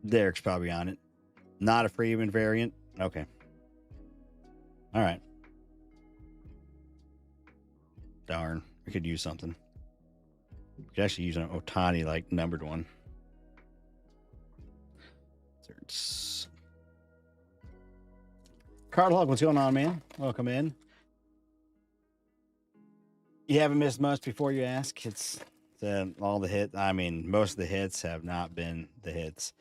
Derek's probably on it. Not a free image variant. Okay. All right. Darn. We could use something. We could actually use an Otani like numbered one. Search. Cardlog, what's going on, man? Welcome in. You haven't missed much before you ask. It's all the hits. I mean, most of the hits have not been the hits.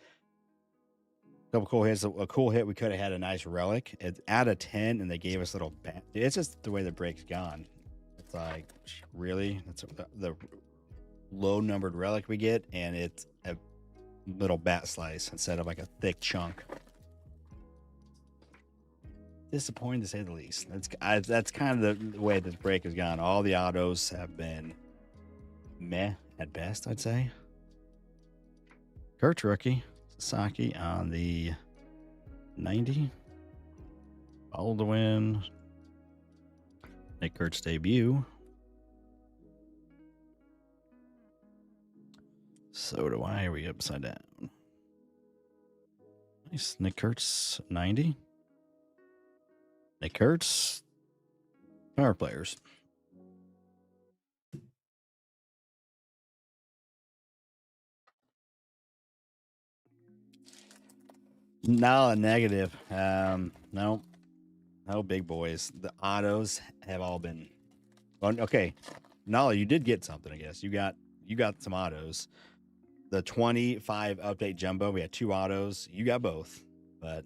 A couple cool hits. A cool hit, we could have had a nice relic. It's out of 10, and they gave us little bat. It's just the way the break's gone. It's like, really? That's the low numbered relic we get, and it's a little bat slice instead of like a thick chunk. Disappointing to say the least. That's kind of the way this break has gone. All the autos have been meh at best, I'd say. Kurt's rookie, Sasaki on the 90. Baldwin. Nick Kurt's debut. So do I. Are we upside down? Nice. Nick Kurt's 90. Nick Kurtz. Power players. No, negative. No big boys. The autos have all been. Well, okay, Nala, you did get something. I guess you got some autos. The 25 update jumbo. We had 2 autos. You got both, but.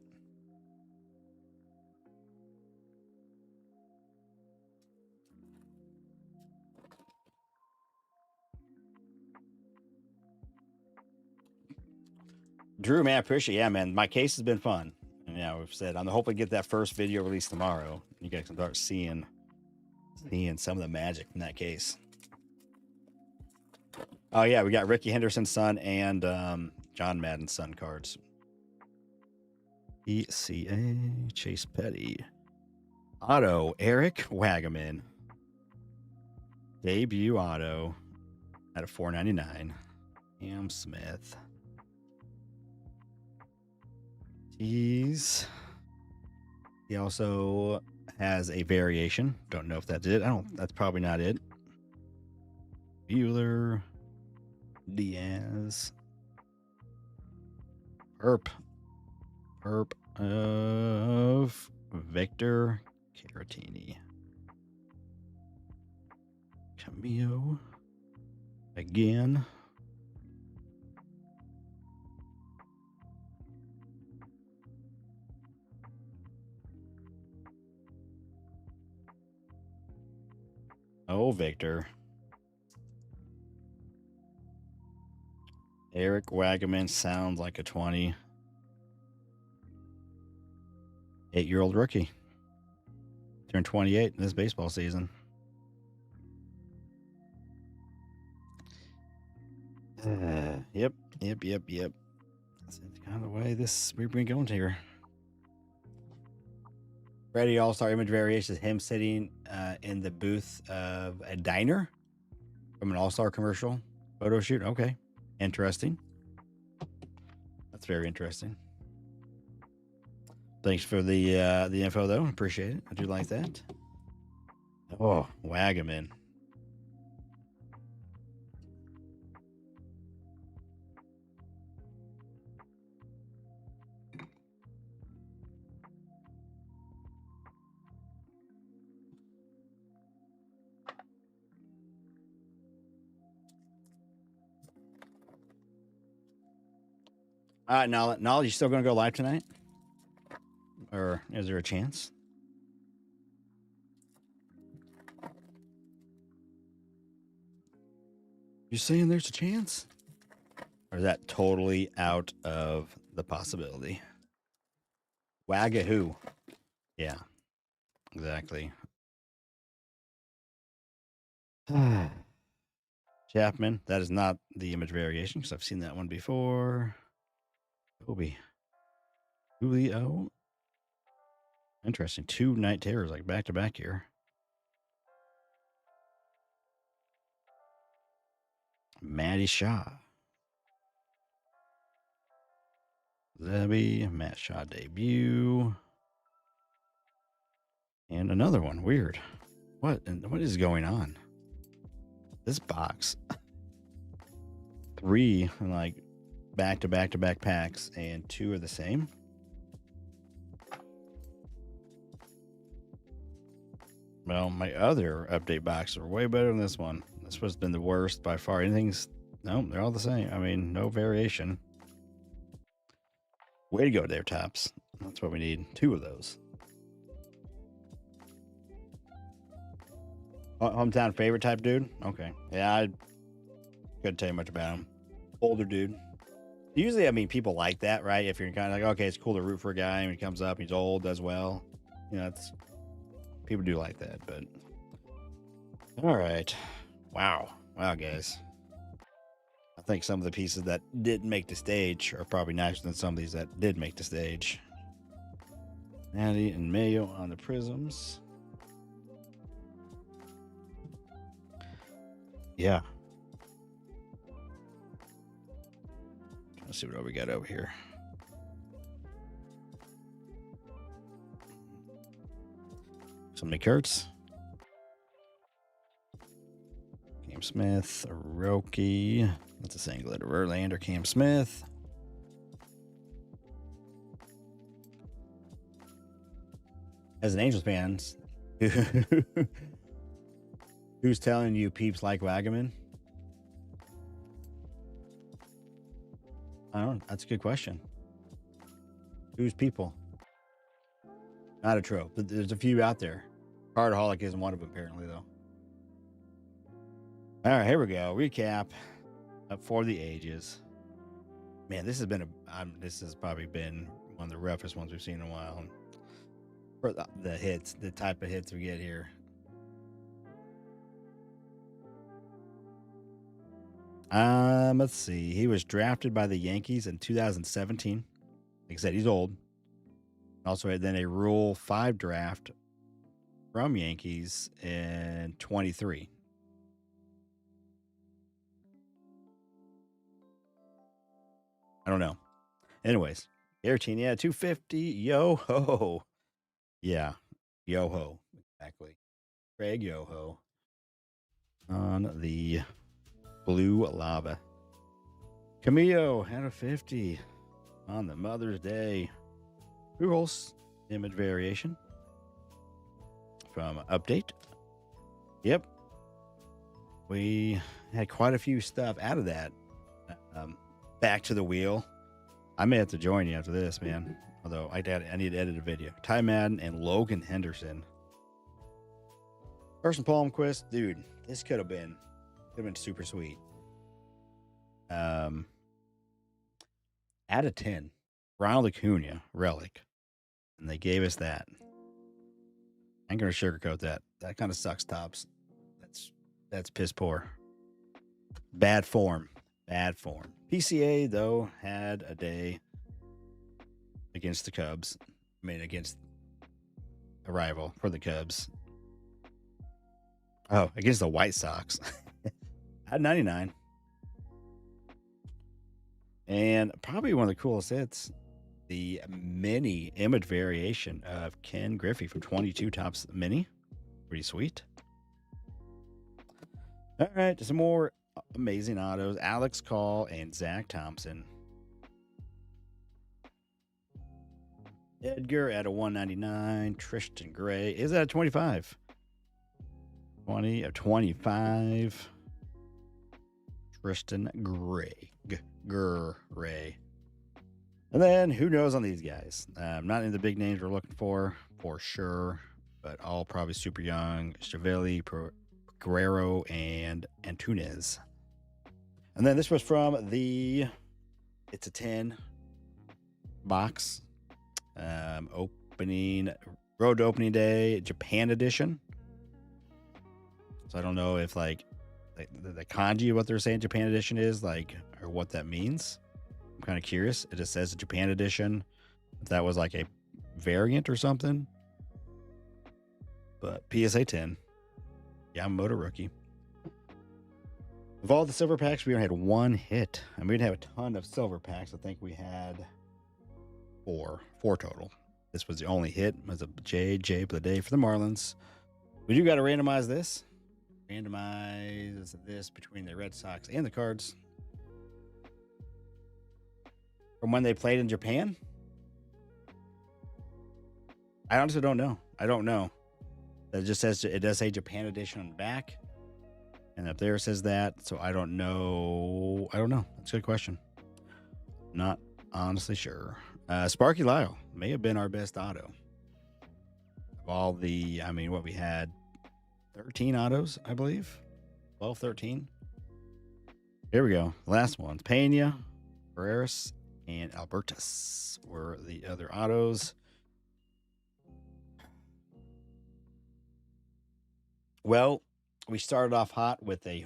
Drew, man, I appreciate it. Yeah, man. My case has been fun. And yeah, we've said I'm hoping to get that first video released tomorrow. You guys can start seeing some of the magic in that case. Oh yeah, we got Ricky Henderson's son and John Madden's son cards. ECA Chase Petty. Auto Eric Wagaman. Debut auto at a $4.99. Cam Smith. He also has a variation. Don't know if that's it. That's probably not it. Bueller. Diaz. Perp of Victor Caratini. Cameo. Again. Oh, Victor. Eric Wagaman sounds like a 28-year-old rookie. Turned 28 in this baseball season. Yep. That's kind of the way we've been going here. Freddie All-Star image variation is him sitting in the booth of a diner from an All-Star commercial photo shoot. Okay. Interesting. That's very interesting. Thanks for the info, though. Appreciate it. I do like that. Oh, Wagaman. All right, Knowledge, you still going to go live tonight? Or is there a chance? You saying there's a chance? Or is that totally out of the possibility? Wagahoo. Yeah, exactly. Chapman, that is not the image variation because I've seen that one before. Kobe. Julio. Interesting. 2 Night Terrors like back to back here. Matty Shaw. Zebby. Matt Shaw debut. And another one. Weird. What is going on? This box. 3 like back to back to back packs and 2 are the same. Well, my other update boxes are way better than this one. This has been the worst by far. No, they're all the same. I mean, no variation. Way to go, Dave Tops. That's what we need. 2 of those. Hometown favorite type dude? Okay. Yeah, I couldn't tell you much about him. Older dude. Usually, I mean, people like that, right? If you're kind of like, okay, it's cool to root for a guy when he comes up, he's old, does well. You know, people do like that, but all right. Wow, guys. I think some of the pieces that didn't make the stage are probably nicer than some of these that did make the stage. Natty and Mayo on the prisms. Yeah. Let's see what we got over here. Some Nick Kurtz. Cam Smith, Roki. That's a singlet. Verlander, Cam Smith. As an Angels fan, who's telling you peeps like Wagaman? I don't know. That's a good question. Who's people? Not a trope, but there's a few out there. Cardaholic isn't one of them, apparently, though. All right, here we go. Recap for the ages. Man, this has probably been one of the roughest ones we've seen in a while. For the hits, the type of hits we get here. Let's see. He was drafted by the Yankees in 2017. Like I said, he's old. Also had then a Rule 5 draft from Yankees in 23. I don't know. Anyways, Airteen, yeah, 250. Yo ho. Yeah, yo ho. Exactly. Craig Yo ho. On the blue lava. Camillo had a 50 on the Mother's Day. Pujols image variation from Update. Yep. We had quite a few stuff out of that. Back to the wheel. I may have to join you after this, man. Although I need to edit a video. Ty Madden and Logan Henderson. Carson Palmquist, dude, this could have been super sweet. Out of 10, Ronald Acuna relic, and they gave us that. I ain't gonna sugarcoat that. That kind of sucks, Tops. That's piss poor. Bad form. PCA though had a day against the Cubs. I mean, against arrival for the Cubs. Oh, against the White Sox at 99. And probably one of the coolest hits, the mini image variation of Ken Griffey from 22 Topps Mini. Pretty sweet. All right, some more amazing autos. Alex Call and Zach Thompson. Edgar at a 199. Tristan Gray is at a 25. 20 of 25. Tristan Gray. Gray. And then who knows on these guys? Not in the big names we're looking for sure, but all probably super young. Chavelli, Guerrero, and Antunes. And then this was from the It's a 10 box. Road to opening day, Japan edition. So I don't know if like the kanji of what they're saying Japan edition is like, or what that means. I'm kind of curious. It just says Japan edition. If that was like a variant or something. But PSA 10, Yamamoto rookie. Of all the silver packs, we only had one hit. And we didn't have a ton of silver packs. I think we had four total. This was the only hit. It was a J for the day for the Marlins. We do got to randomize this. Randomize this between the Red Sox and the Cards. From when they played in Japan? I honestly don't know. I don't know. It just says, it does say Japan edition on the back. And up there it says that. So I don't know. That's a good question. Not honestly sure. Sparky Lyle may have been our best auto. Of all the, what we had, 13 autos, I believe. 12, 13. Here we go. Last ones. Pena, Barreras, and Albertus were the other autos. Well, we started off hot with a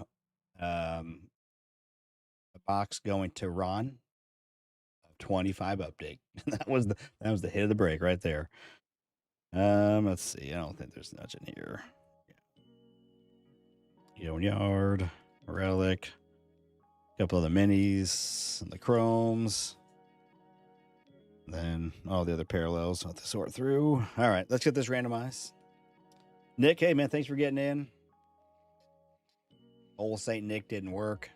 box going to Ron. 25 update. that was the hit of the break right there. Let's see. I don't think there's much in here. Yard, Relic, a couple of the minis, and the chromes. Then all the other parallels I'll have to sort through. All right, let's get this randomized. Nick, hey man, thanks for getting in. Old Saint Nick didn't work.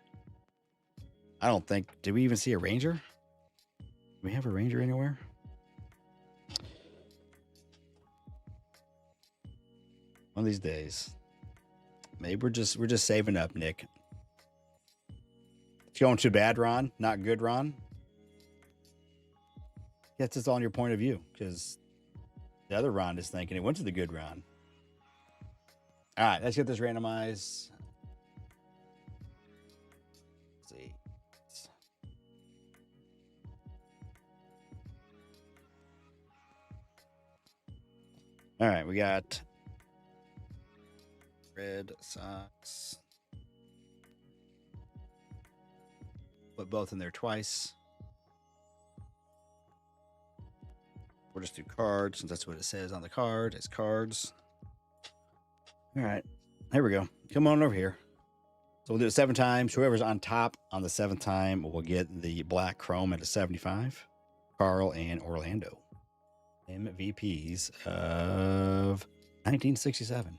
I don't think. Did we even see a Ranger? Do we have a Ranger anywhere? One of these days. Maybe we're just saving up, Nick. It's going too bad, Ron. Not good, Ron. Guess it's all in your point of view, because the other Ron is thinking it went to the good Ron. All right, let's get this randomized. Let's see. All right, we got Red Sox. Put both in there twice. We'll just do cards, since that's what it says on the card. It's cards. All right, here we go. Come on over here. So we'll do it 7 times. Whoever's on top on the 7th time will get the black chrome at a 75. Carl and Orlando. MVPs of 1967.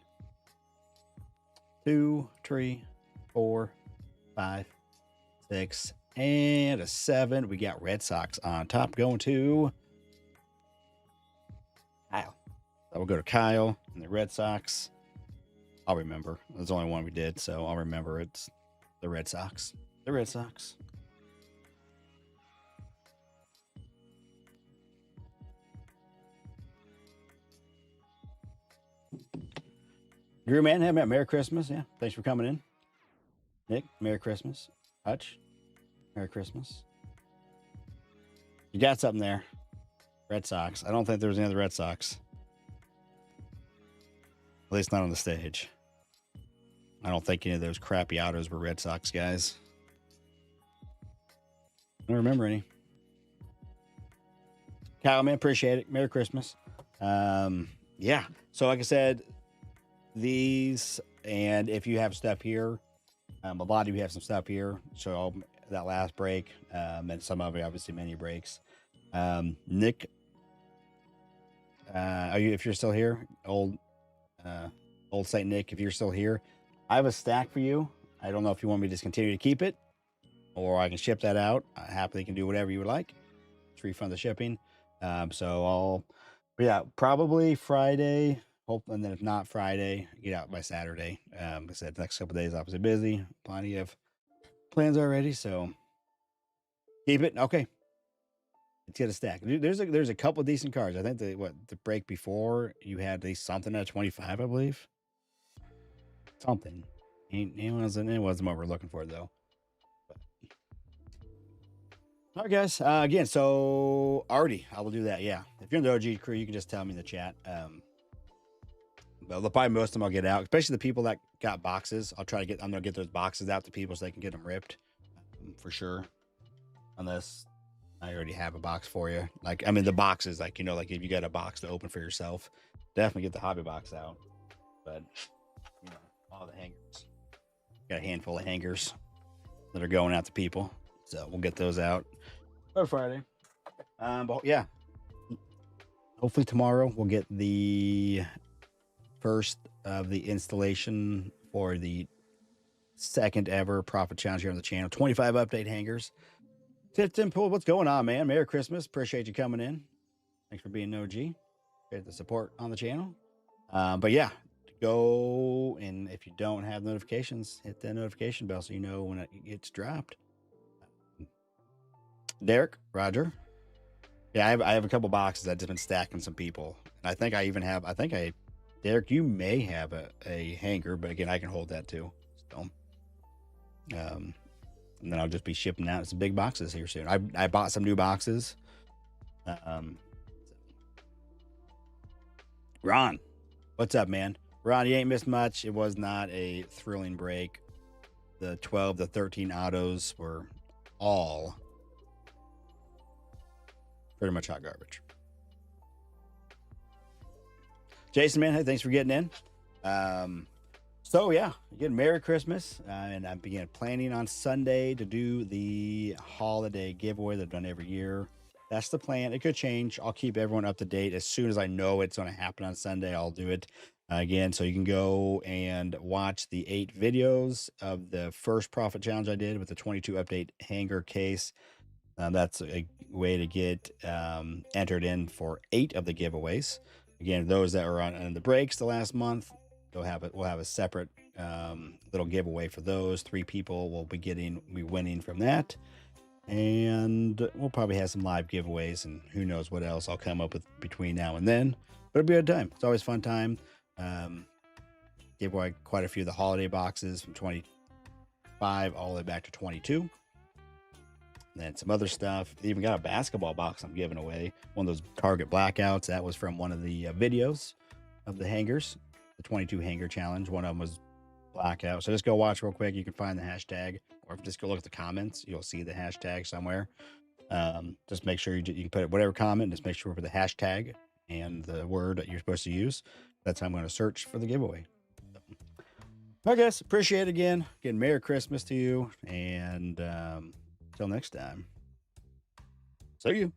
2, 3, 4, 5, 6, and a 7. We got Red Sox on top going to Kyle. So we'll go to Kyle and the Red Sox. I'll remember. There's only one we did, so I'll remember it's the Red Sox. The Red Sox. Drew Manham, Merry Christmas. Yeah, thanks for coming in. Nick, Merry Christmas. Hutch, Merry Christmas. You got something there. Red Sox. I don't think there's any other Red Sox. At least not on the stage. I don't think any of those crappy autos were Red Sox guys. I don't remember any. Kyle, man, appreciate it. Merry Christmas. yeah. So like I said, these, and if you have stuff here, a lot of you have some stuff here. So that last break, and some of it obviously mini breaks. Nick, if you're still here, old Saint Nick, if you're still here, I have a stack for you. I don't know if you want me to just continue to keep it, or I can ship that out. I happily can do whatever you would like. Just refund the shipping. But yeah, probably Friday. Hope, and then if not Friday, get out by Saturday. Like I said, the next couple of days, obviously busy. Plenty of plans already, so keep it. Okay, let's get a stack. There's a couple of decent cards. I think the break before you had at least something at 25, I believe. Something. It wasn't what we're looking for though. But. All right, guys. Again, so already I will do that. Yeah, if you're in the OG crew, you can just tell me in the chat. But probably most of them I'll get out, especially the people that got boxes. I'm gonna get those boxes out to people so they can get them ripped, for sure. Unless I already have a box for you. Like, I mean, the boxes, like, like if you got a box to open for yourself, definitely get the hobby box out. But, all the hangers. Got a handful of hangers that are going out to people. So we'll get those out by Friday. But yeah, hopefully tomorrow we'll get the first of the installation for the second ever profit challenge here on the channel. 25 update hangers. Tim Pool, what's going on, man? Merry Christmas. Appreciate you coming in. Thanks for being an OG. Appreciate the support on the channel. But yeah, go, and if you don't have notifications, hit that notification bell so you know when it gets dropped. Derek, Roger. Yeah, I have a couple boxes I've just been stacking some people. And I think Derek, you may have a hanger, but again, I can hold that too. So, and then I'll just be shipping out some big boxes here soon. I bought some new boxes. Ron, what's up, man? Ron, you ain't missed much. It was not a thrilling break. The 12 to 13 autos were all pretty much hot garbage. Jason, man, hey, thanks for getting in. So yeah, again, Merry Christmas. And I began planning on Sunday to do the holiday giveaway that I've done every year. That's the plan. It could change. I'll keep everyone up to date. As soon as I know it's going to happen on Sunday, I'll do it again. So you can go and watch the 8 videos of the first profit challenge I did with the 22 update hanger case. That's a way to get entered in for 8 of the giveaways. Again, those that were on the breaks the last month, we'll have a separate little giveaway for those. 3 people will be winning from that. And we'll probably have some live giveaways and who knows what else I'll come up with between now and then. But it'll be a good time. It's always a fun time. Gave away quite a few of the holiday boxes from 25 all the way back to 22. And then some other stuff. Even got a basketball box I'm giving away. One of those Target blackouts. That was from one of the videos of the hangers. The 22 hanger challenge. One of them was blackout. So just go watch real quick. You can find the hashtag. Or just go look at the comments. You'll see the hashtag somewhere. Just make sure you can put whatever comment. Just make sure for the hashtag and the word that you're supposed to use. That's how I'm going to search for the giveaway. I guess appreciate it again. Again, Merry Christmas to you. And until next time. See you.